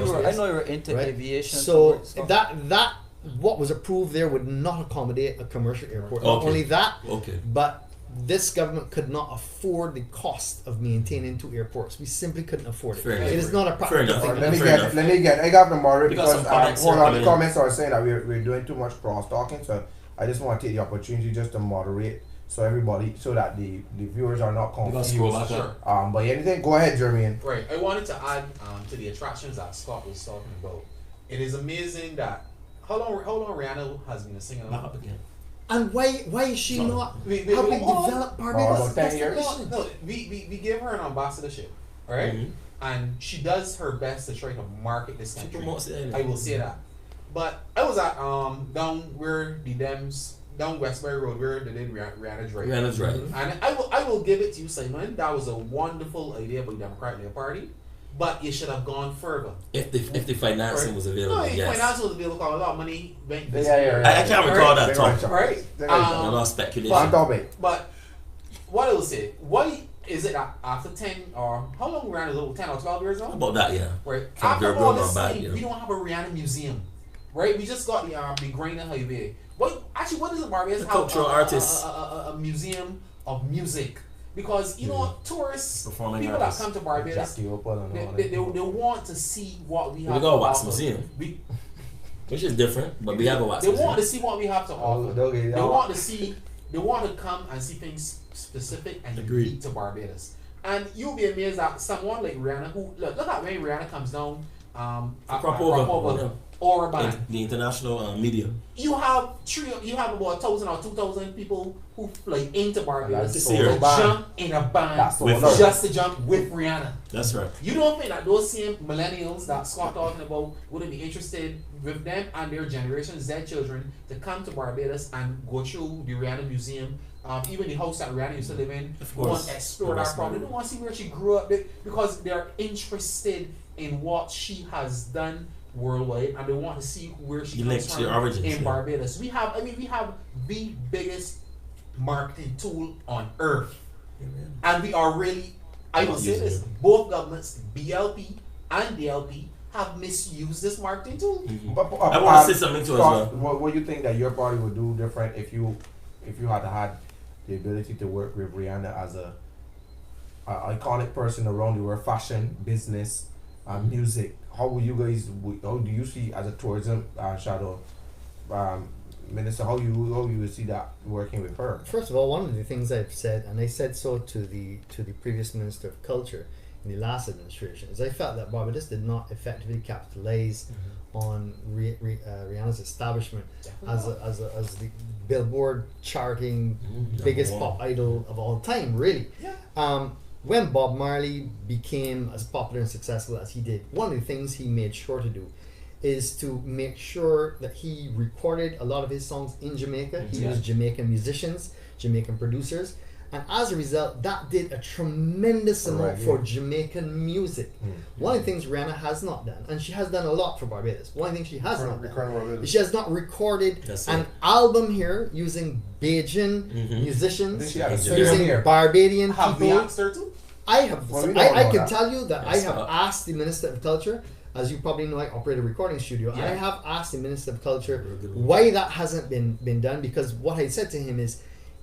you were into Right? aviation. So stuff. that what was approved there would not accommodate a commercial airport. Not Okay. only that, Okay. but this government could not afford the cost of maintaining two airports. We simply couldn't afford it. Fair It enough. is not a Fair practical enough. thing. Let me Fair get, enough. let me get, I got the moderate We got because, some comments hold here on, coming the in. comments are saying that we're doing too much cross talking, so I just want to take the opportunity just to moderate so everybody, so that the viewers are not We're gonna scroll confused. back up. Sure. But anything, go ahead, Jermaine. Right. I wanted to add to the attractions that Scott was talking about. It is amazing that how long Rihanna has been a singer Back now? up again. And why is she Sorry. not We- helping hold on. develop about Barbados? 10 That's the years? question. No, we gave her an ambassadorship, right? Mhm. And she does her best to try to market this She country. promotes the island. I will say that. But I was at down where the Dems down Westbury Road where they did Rihanna Drake. Rihanna's right. And I will give it to you, Simon. That was a wonderful idea by the Democratic Party, but you should have gone further. If the financing Right. was No, available, if yes. finance was available, a lot of money went this Yeah, way. yeah, yeah. I can't recall that Big Tom. right, Right. Big right, Um, A lot of On speculation. topic. But what I will say, why is it that after 10 or how long Rihanna's over 10 or 12 years now? About that, yeah. Right. From After Girl all Gone this Bad, time, yeah. we don't have a Rihanna museum. Right? We just got the Grinder Highway. What does Barbados The have? cultural artists. A museum of music. Because you know tourists, Performing people artists. that come to Barbados, Jackie Opal and all they that. want to see what we have. We to got a wax offer. museum. We, Which is different, but we have a wax they want to museum. see what we have to Oh, offer. okay, They yeah. want to see. They want to come and see things specific and Agreed. unique to Barbados. And you'll be amazed that someone like Rihanna, who look at when Rihanna comes down, Crop over, yeah. or a band. The international media. You have about 1,000 or 2,000 people who fly into Barbados That's to serious. jump in a band That's so With- nice. just to jump with Rihanna. That's right. You don't think that those same millennials that Scott talking about wouldn't be interested with them and their Generation Z children to come to Barbados and go through the Rihanna Museum, even the house that Rihanna used to live in, Of want course. to explore The that West problem. They Bank. want to see where she grew up because they're interested in what she has done worldwide and they want to see where she The comes link to from your origins, in yeah. Barbados. We have the biggest marketing tool on earth. And we are really, I will Not say using this, it. both governments, BLP and DLP, have misused this marketing tool. Mhm. But, I want to say something too as Scott, well. what do you think that your party would do different if you had the ability to work with Rihanna as a iconic person around the world, fashion, business, and music? How do you see as a tourism shadow minister? How you would see that working with her? First of all, one of the things I've said, and I said so to the previous Minister of Culture in the last administration, is I felt that Barbados did not effectively capitalize on Rihanna's establishment as the Billboard charting biggest Number one. pop idol of all time, really. Yeah. When Bob Marley became as popular and successful as he did, one of the things he made sure to do is to make sure that he recorded a lot of his songs in Jamaica. He Yeah. used Jamaican musicians, Jamaican producers, and as a result, that did a tremendous amount Right, for yeah. Jamaican music. One of the things Rihanna has not done, and she has done a lot for Barbados. One of the things she has not done, she has not recorded That's an it. album here using Bajan Mhm. I think musicians, she had a Using singer using here. Barbadian Have we people. asked her to? I have. Well, we don't I know can that. tell you that I Yes, have uh, asked the Minister of Culture, as you probably know, I operate a recording studio. Yeah. I have asked the Minister of Culture Very good. why that hasn't been done, because what I said to him is,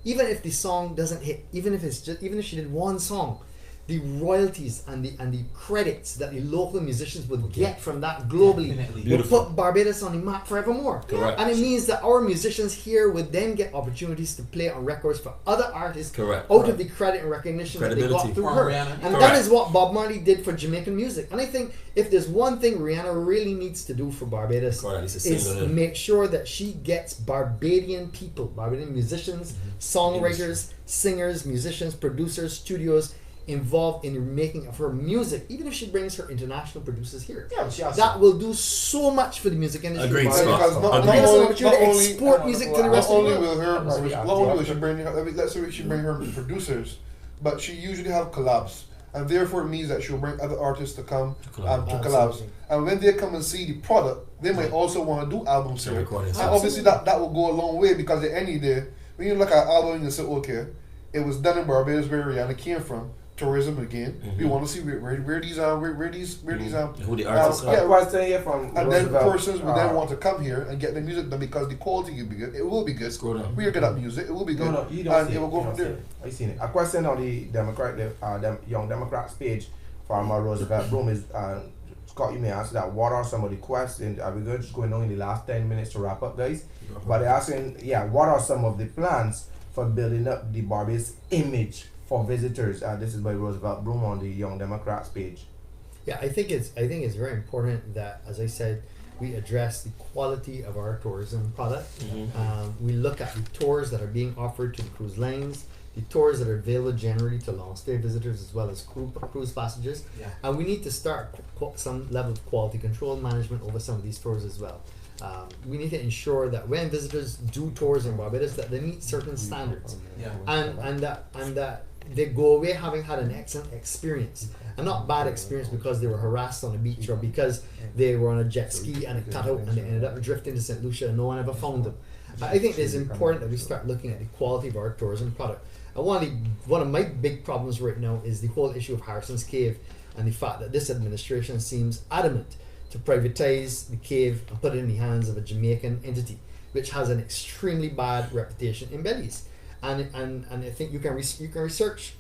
even if the song doesn't hit, even if she did one song, the royalties and the credits that the local musicians would get from that globally Definitely. would Beautiful. put Barbados on the map forevermore. Correct. And it means that our musicians here would then get opportunities to play on records for other artists Correct. out of the credit and recognition that they got Credibility. through From her. Rihanna. And that Correct. is what Bob Marley did for Jamaican music. And I think if there's one thing Rihanna really needs to do for Barbados, Correct. It's a is single, yeah. make sure that she gets Barbadian people, Barbadian musicians, songwriters, singers, musicians, producers, studios involved in the making of her music, even if she brings her international producers here. Yeah, but she has That will do so much for the music industry. Agreed, Because Scott. Because not, it not gives us an only, opportunity not to only, export music to the not rest of the only world. will her, Must be not only will she active. bring her, I mean, let's say she bring her producers, but she usually have collabs, and therefore it means that she'll bring other artists to come to collabs. Absolutely. And when they come and see the product, they might also want to do albums So here. recordings. And obviously that will go a long way, because at the end of the day, when you look at an album and you say, okay, it was done in Barbados where Rihanna came from. Tourism again. We Mhm. want to see where these Who the artists yeah, are. A question here from and then Roosevelt, persons would then want to come here and get the music done, because the quality will be good. It will be good. Scroll down. We're good at music. It will be good. No, you don't And see it will go You from don't see there. it. I seen it. A question on the Young Democrats page from Roosevelt Broom is, Scott, you may answer that. What are some of the questions? Are we good? Just going on in the last 10 minutes to wrap up, guys? But they're asking, what are some of the plans for building up the Barbados image for visitors? This is by Roosevelt Broom on the Young Democrats page. Yeah, I think it's very important that, as I said, we address the quality of our tourism product. Mhm. We look at the tours that are being offered to the cruise lines, the tours that are available generally to long stay visitors as well as cruise passengers, Yeah. and we need to start some level of quality control management over some of these tours as well. We need to ensure that when visitors do tours in Barbados, that they meet certain standards, Yeah. and that they go away having had an excellent experience, and not bad experience because they were harassed on the beach or because they were on a jet ski and it cut out and they ended up drifting to St. Lucia and no one ever found them. I think it's important that we start looking at the quality of our tourism product. And one of my big problems right now is the whole issue of Harrison's Cave and the fact that this administration seems adamant to privatize the cave and put it in the hands of a Jamaican entity, which has an extremely bad reputation in Belize. And I think you can research,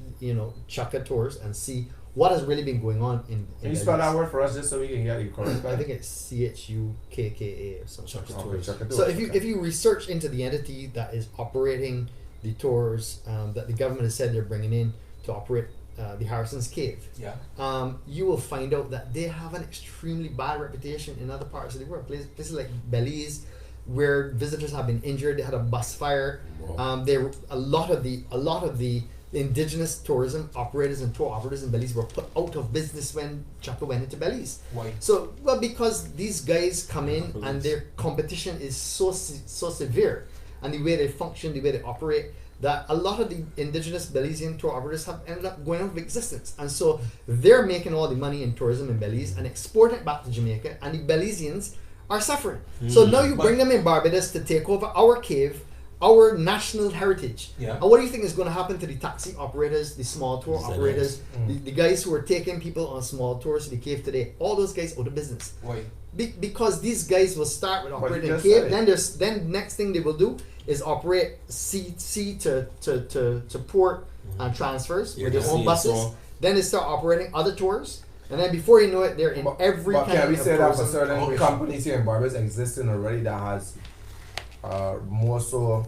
Chaka tours and see what has really been going on in Can you spell that word for us just so we can get it correct? I think it's CHUKKA or something. Chaka Okay, tours. check it So out. if you research into the entity that is operating the tours that the government has said they're bringing in to operate the Harrison's Cave, Yeah. you will find out that they have an extremely bad reputation in other parts of the world. Places like Belize, where visitors have been injured. They had a bus fire. A lot of the indigenous tourism operators and tour operators in Belize were put out of business when Chaka went into Belize. Why? So, because these guys come in and their competition is so severe, and the way they function, the way they operate, that a lot of the indigenous Belizean tour operators have ended up going out of existence. And so they're making all the money in tourism in Belize and exporting it back to Jamaica, and the Belizeans are suffering. So now you bring them in Barbados to take over our cave, our national heritage. Yeah. And what do you think is going to happen to the taxi operators, the small tour Exactly. operators, the guys who are taking people on small tours to the cave today? All those guys out of business. Why? Because these guys will start with you operating just cave, said it. then next thing they will do is operate sea to port and transfers with their Yeah, own sea buses. and so on. Then they start operating other tours, and then before you know it, they're in every but kind can we of say that for tourism. certain companies here in Barbados existing already that has more so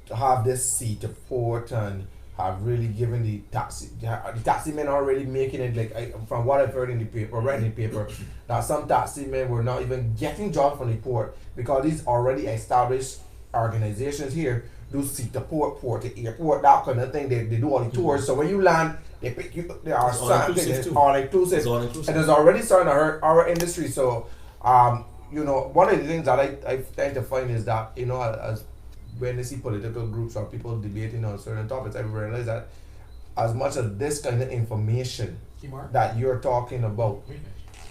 to have this seat to port and have really given the taxi men are already making it like from what I've heard in the paper, read in the paper, that some taxi men were not even getting jobs from the port because these already established organizations here do seat to port to airport, that kind of thing. They do all the tours. So when you land, they pick you. They are It's all inclusive too. all inclusive. It's all inclusive. And it's already starting to hurt our industry. So You know, one of the things that I tend to find is that, you know, as when they see political groups or people debating on certain topics, I realize that as much as this kind of information that you're talking about,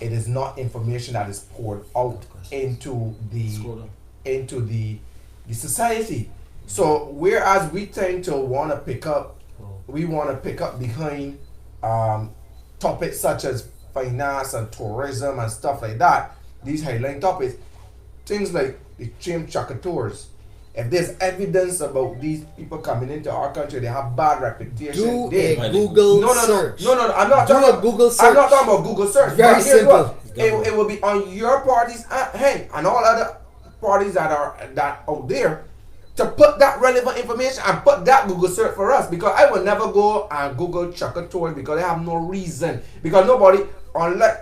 it is not information that is poured out into the society. So whereas we tend to want to pick up behind topics such as finance and tourism and stuff like that, these headline topics, things like the Chim Chaka tours. If there's evidence about these people coming into our country, they have bad reputation. Do a Google search. No. I'm not Do talking a Google search. I'm not talking about Google search. Very But here's simple. what, it will be on your party's hand and all other parties that are out there to put that relevant information and put that Google search for us, because I will never go and Google Chaka tours because I have no reason, because nobody, unlike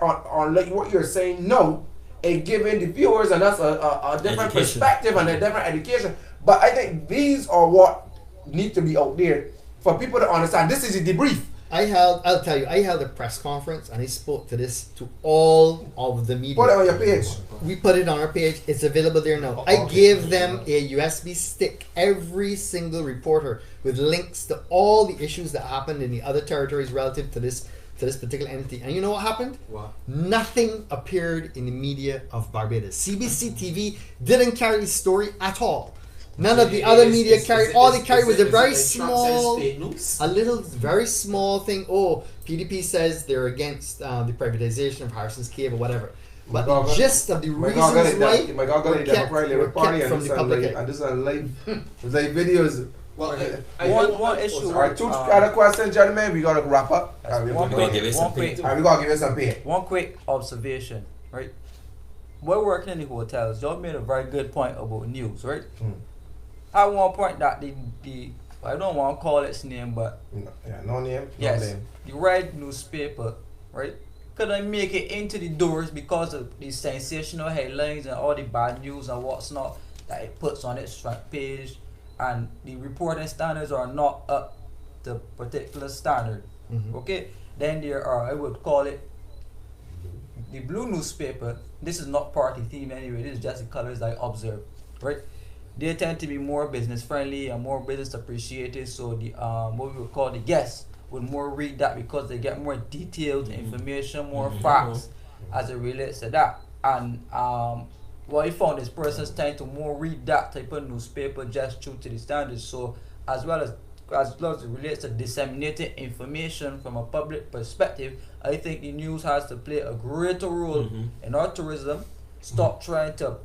what you're saying, no, it giving the viewers and us a different perspective and a different education. But I think these are what need to be out there for people to understand. This is a debrief. I held a press conference and I spoke to all of the media. Put it on your page. We put it on our page. It's available there now. I gave them a USB stick, every single reporter, with links to all the issues that happened in the other territories relative to this particular entity. And you know what happened? What? Nothing appeared in the media of Barbados. CBC TV didn't carry the story at all. None of the other media carried. All they carried was a very small, very small thing. Oh, PDP says they're against the privatization of Harrison's Cave or whatever. But the gist of the reasons why were kept from the public. And this is a live videos. Well, one issue. All right, two other questions, gentlemen. We gotta wrap up. One we gotta give it some pay. One quick observation, right? We're working in the hotels. Y'all made a very good point about news, right? I want to point that the I don't want to call its name, but no name. Yes, the red newspaper, right? Couldn't make it into the doors because of the sensational headlines and all the bad news and what's not that it puts on its front page, and the reporting standards are not up to particular standard. Okay, then there are, I would call it the blue newspaper. This is not party theme anyway. This is just the colors I observed, right? They tend to be more business friendly and more business appreciated. So the what we would call the guests would more read that because they get more detailed information, more facts as it relates to that. And what I found is persons tend to more read that type of newspaper just true to the standards. So as well as it relates to disseminating information from a public perspective, I think the news has to play a greater role in our tourism. Stop trying to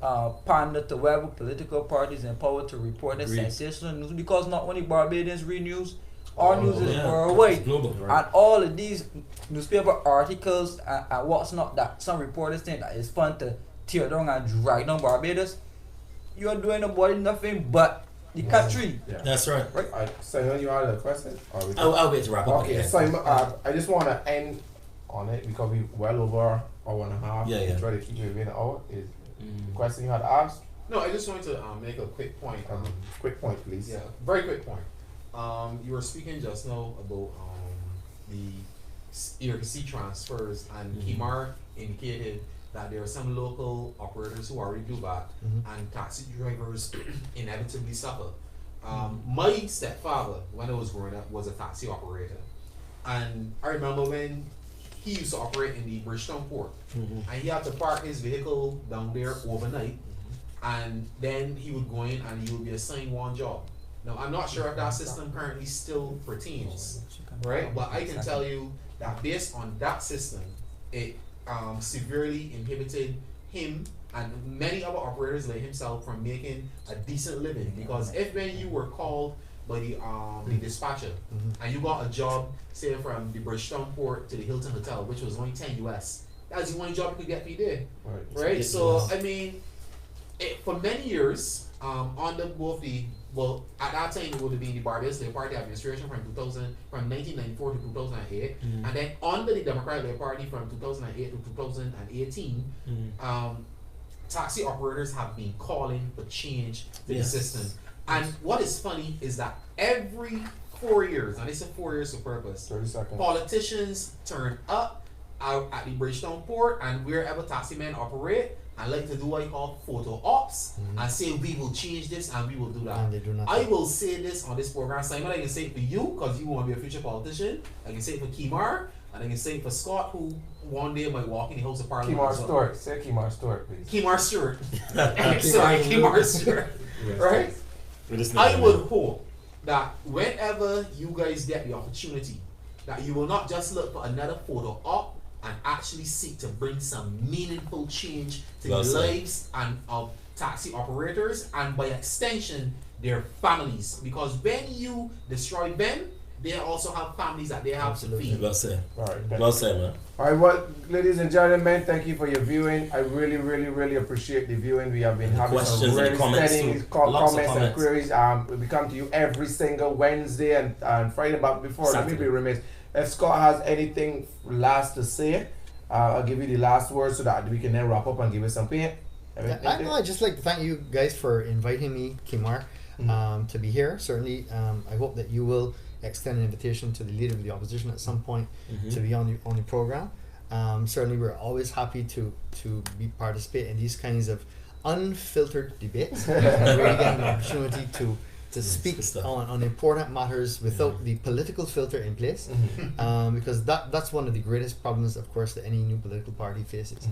pander to whatever political parties in power to report the sensational news, because not only Barbadians read news, our news is worldwide. Global, right? And all of these newspaper articles and what's not that some reporters think that it's fun to tear down and drag down Barbados, you are doing about nothing but the country. Yeah. That's right. Simon, you had a question? I'll wait to wrap up. Okay, Simon, I just want to end on it because we're well over hour and a half. Yeah. Try to keep it within an hour. Is the question you had asked? No, I just wanted to make a quick point. Quick point, please. Yeah, very quick point. You were speaking just now about the ERC transfers, and Kimar indicated that there are some local operators who already do that, and taxi drivers inevitably suffer. My stepfather, when I was growing up, was a taxi operator, and I remember when he used to operate in the Bridgetown port, and he had to park his vehicle down there overnight, and then he would go in and he would be assigned one job. Now, I'm not sure if that system currently still pertains, right? But I can tell you that based on that system, it severely inhibited him and many other operators like himself from making a decent living. Because if when you were called by the dispatcher and you got a job, say from the Bridgetown port to the Hilton Hotel, which was only 10 US, that's the only job you could get per day, right? So I mean, for many years, under both at that time it would have been the Barbados Labour Party administration from 1994 to 2008, and then under the Democratic Labour Party from 2008 to 2018, taxi operators have been calling for change to the system. And what is funny is that every 4 years, and they said 4 years for purpose, 30 seconds. Politicians turn up out at the Bridgetown port and wherever taxi men operate and like to do what I call photo ops and say we will change this and we will do that. And they do nothing. I will say this on this program, Simon. I can say it for you because you want to be a future politician. I can say it for Kimar, and I can say it for Scott, who one day might walk in the House of Parliament. Kimar as well. Stewart. Say Kimar Stewart, please. Kimar Stewart. Sorry, Kimar Stewart. Right? I would hope that whenever you guys get the opportunity, that you will not just look for another photo op and actually seek to bring some meaningful change to the lives and of taxi operators and by extension their families. Because when you destroy them, they also have families that they have to feed. Well said. Alright, Well said, man. Alright, well, ladies and gentlemen, thank you for your viewing. I really, really, really appreciate the viewing. We have been having some questions and really comments steady too. Lots of comments and comments. queries. We come to you every single Wednesday and Friday. But before, let me Saturday. be remiss. If Scott has anything last to say, I'll give you the last word so that we can then wrap up and give it some paint. I'd just like to thank you guys for inviting me, Kimar, to be here. Certainly, I hope that you will extend an invitation to the leader of the opposition at some point to be on the program. Certainly, we're always happy to participate in these kinds of unfiltered debates. Really get an opportunity to speak on important matters without the political filter in place, because that's one of the greatest problems, of course, that any new political party faces.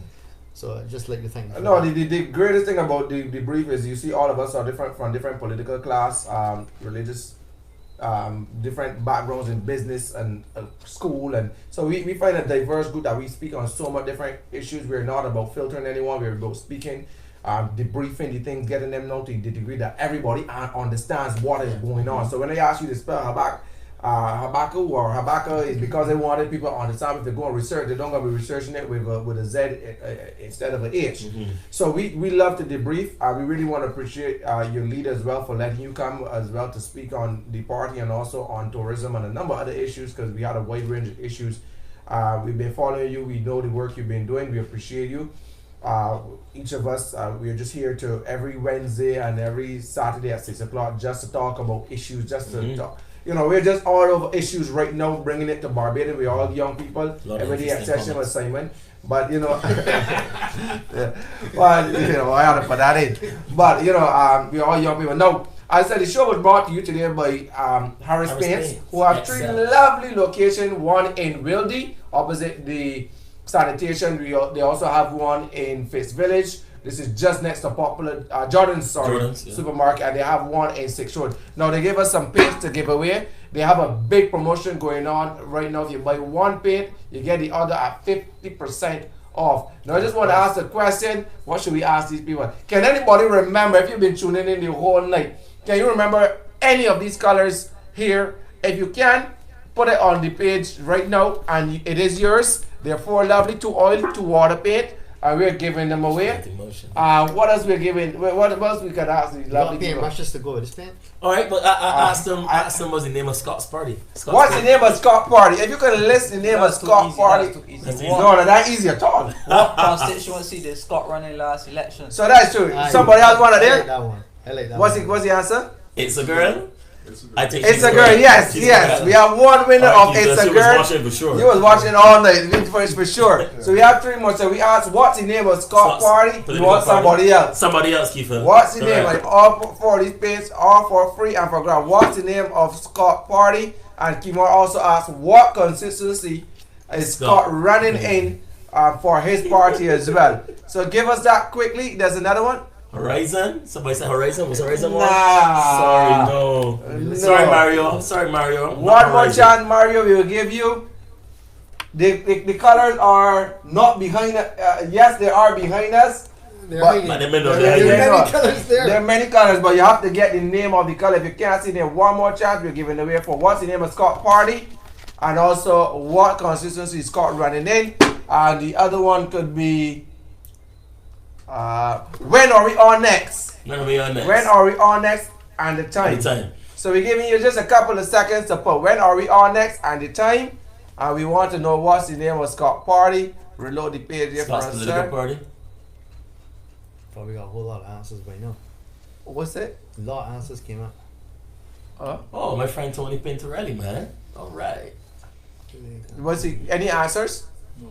So I'd just like to thank you. No, the greatest thing about the brief is you see all of us are different from different political class, religious, different backgrounds in business and school, and so we find a diverse group that we speak on so much different issues. We're not about filtering anyone. We're about speaking, debriefing the things, getting them known to the degree that everybody understands what is going on. So when they ask you to spell Habakkuk or Habakkuk, is because they wanted people to understand. If they go and research, they don't going to be researching it with a Z instead of an H. So we love to debrief. We really want to appreciate your leader as well for letting you come as well to speak on the party and also on tourism and a number of other issues, because we had a wide range of issues. We've been following you. We know the work you've been doing. We appreciate you. Each of us, we are just here to every Wednesday and every Saturday at 6 o'clock just to talk about issues, just to talk. You know, we're just all over issues right now, bringing it to Barbados. We're all young people. Every day at session with Simon. But, you know, well, you know, I had to put that in. But, you know, we're all young people. Now, as I said, the show was brought to you today by Harris Paints, who have three lovely locations, one in Wildy, opposite the sanitation. They also have one in Face Village. This is just next to popular Jordan's supermarket, and they have one in 6th Road. Now they gave us some paints to give away. They have a big promotion going on right now. If you buy one paint, you get the other at 50% off. Now I just want to ask a question. What should we ask these people? Can anybody remember, if you've been tuning in the whole night, can you remember any of these colors here? If you can, put it on the page right now, and it is yours. They're 4 lovely 2 oil, 2 water paint. And we're giving them away. What else we're giving? What else we can ask these lovely people? Brushes to go with this paint. All right, but I asked them what's the name of Scott's party. What's the name of Scott Party? If you can list the name of Scott Party, no, that easy at all. What constituency did Scott run in last election? So that's true. Somebody else want to I like there? that one. I like that What's one. the answer? It's a girl. I think It's a girl. Yes, yes. We have one winner of It's a Girl. Was watching for sure. You was watching all night. For sure. So we have 3 more. So we asked, what's the name of Scott Party? You want somebody else? Somebody else, Kiefer. What's the name? Like all for these paints, all for free and for grant. What's the name of Scott Party? And Kimar also asked, what consistency is Scott running in for his party as well? So give us that quickly. There's another one. Horizon? Somebody said Horizon? Was Horizon one? Nah. Sorry, no. Sorry, Mario. Sorry, Mario. One more chance, Mario. We will give you. The colors are not behind us. Yes, they are behind us. There are many colors there. There are many colors, but you have to get the name of the color. If you can't see them, one more chance. We're giving away for what's the name of Scott Party, and also what consistency is Scott running in. And the other one could be. When are we on next? When are we on next? When are we on next and the time? So we're giving you just a couple of seconds to put when are we on next and the time. And we want to know what's the name of Scott Party. Reload the page here for us, political party. Probably got a whole lot of answers by now. What's it? A lot of answers came up. Oh, my friend Tony Pintorelli, man. All right. What's it? Any answers? No.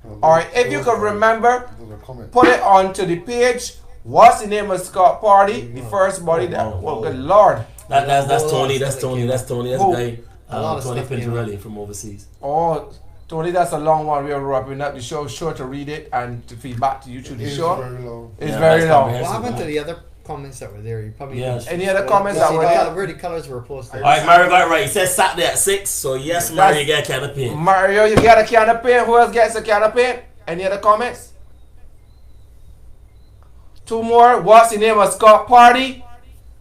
Alright, if you could remember, Those are comments. put it onto the page. What's the name of Scott Party? The first body that, oh good lord. That's Tony. That's Tony. That's Tony. That's Who? guy. A lot of Tony stuff came Pintarelli from overseas. Oh, Tony, that's a long one. We are wrapping up the show. Sure to read it and to feed back to you through the It's show. very long. It's Yeah, very that's long. comprehensive. What happened to the other comments that were there? You probably Yeah. Any other comments that See were the there? where the colors were posted. All right, Mario got it right. He said Saturday at 6. So yes, Mario, you get a can of paint. Mario, you get a can of paint. Who else gets a can of paint? Any other comments? Two more. What's the name of Scott Party?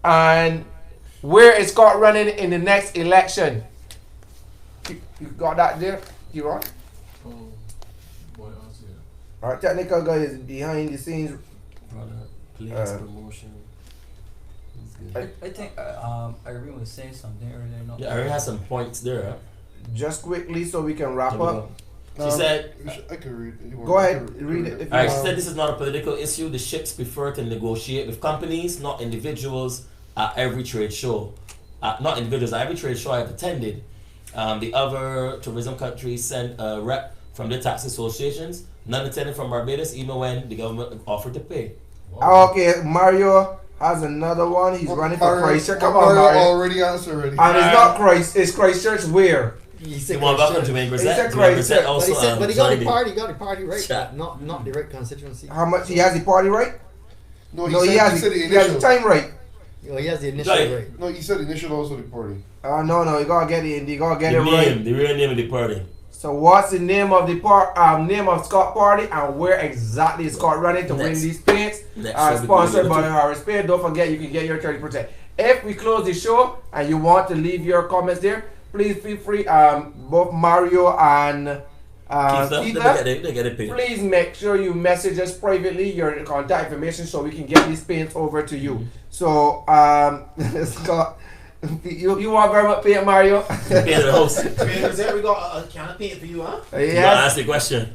And where is Scott running in the next election? You got that there? You on? Our technical guy is behind the scenes. Place promotion. That's good. I think Irene was saying something earlier. No? Yeah, I already had some points there. Huh? Just quickly so we can wrap There we up. go. She said, I can read it. You want- Go I ahead, can read it if you alright, she want. said this is not a political issue. The ships prefer to negotiate with companies, not individuals, at every trade show. Not individuals, at every trade show I've attended. The other tourism countries send a rep from their tax associations, none attended from Barbados, even when the government offered to pay. Okay, Mario has another one. He's running for Mario- Christchurch. Come on, Mario Mario. already answered already. And it's not Christ. It's Christchurch where? He You said want welcome Christchurch. to He Ingrid. said To Ingrid Christchurch. also. But he got joined the in. party. He got the party right. Chat. Not the right constituency. How much? He has the party right? No, No, he said the he has the initial. time right. Oh, he has the initial Right. right. No, he said initial also the party. No, you gotta get it. You gotta get The it name, right. the real name of the party. So what's the name of the name of Scott Party and where exactly is Scott running to win Next. these paints? Next show we Sponsored go by to. Harris Paint. Don't forget you can get your 30%. If we close the show and you want to leave your comments there, please feel free. Both Mario and Keitha, They get a pay. please make sure you message us privately your contact information so we can get these paints over to you. So Scott, you want very much paint, Mario? Pay the host. Gazette, we got a can of paint for you, huh? You gotta Yes. ask the question.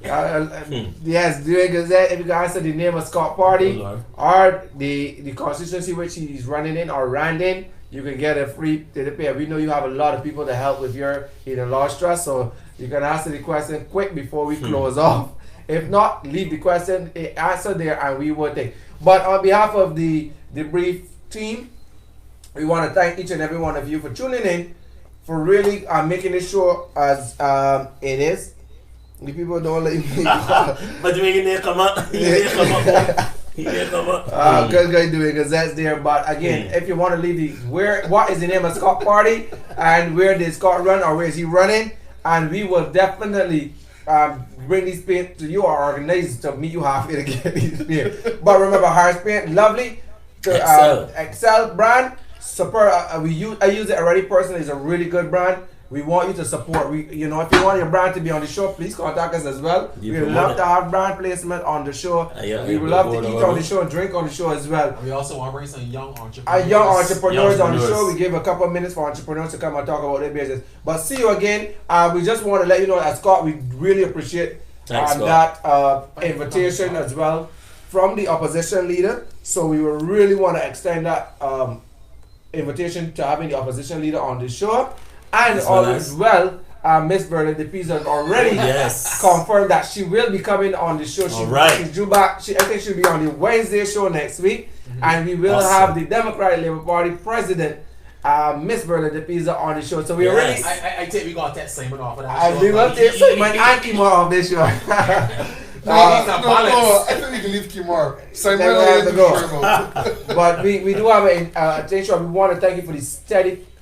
Yes, doing Gazette. If you can answer the name of Scott Party Oh, Lord. or the constituency which he's running in or ran in, you can get a free pay. We know you have a lot of people to help with your in-law stress, so you can answer the question quick before we close off. If not, leave the question, answer there, and we will take. But on behalf of the DeBrief team, we want to thank each and every one of you for tuning in, for really making this show as it is. The people don't let me. But you ain't there come up. You ain't come up. You ain't come up. Good guy doing Gazette's there. But again, if you want to leave the what is the name of Scott Party and where did Scott run or where is he running, and we will definitely bring these paint to you or organize to meet you halfway to get these paint. But remember, Harris Paint, lovely, Excel brand. Super. I use it already personally. It's a really good brand. We want you to support. If you want your brand to be on the show, please contact us as well. You We promote love it. to have brand placement on the show. Yeah, We yeah, would love to billboard eat or on the show and drink on the show as well. And we also want to bring some young entrepreneurs. Our young entrepreneurs on the Young show. We give a couple of minutes for entrepreneurs to come and talk about their business. But see you again. We just want to let you know that Scott, we really appreciate Thanks, Scott. that invitation as well from the opposition leader. So we will really want to extend that invitation to having the opposition leader on the show. And That's very as well, Miss Berlin De Pisa has already Yes. confirmed that she will be coming on the show. All right. She's due back. I think she'll be on the Wednesday show next week. And we will Awesome. have the Democratic Labour Party president, Miss Berlin De Pisa, on the show. So we Yes. already. I think we got that Simon off of that. I we will take Simon and Kimar off this show. No, he's not No, balanced. I think we can leave Kimar. Simon Then we have to go. go. But we do have an attention. We want to thank you for the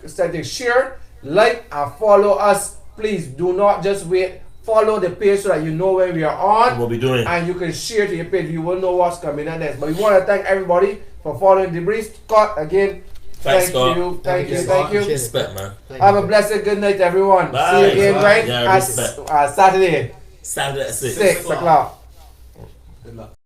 steady share, like, and follow us. Please do not just wait. Follow the page so that you know when we are on. What we doing? And you can share to your page. You will know what's coming up next. But we want to thank everybody for following DeBrief. Scott, again, Thanks, thank Scott. you. Thank you. Scott. Thank you. Appreciate it. Respect, man. Thank Have you. a blessed good night, everyone. Bye. See you again, Bye. right? Yeah, At respect. Saturday, Saturday at 6. 6 o'clock. Good luck.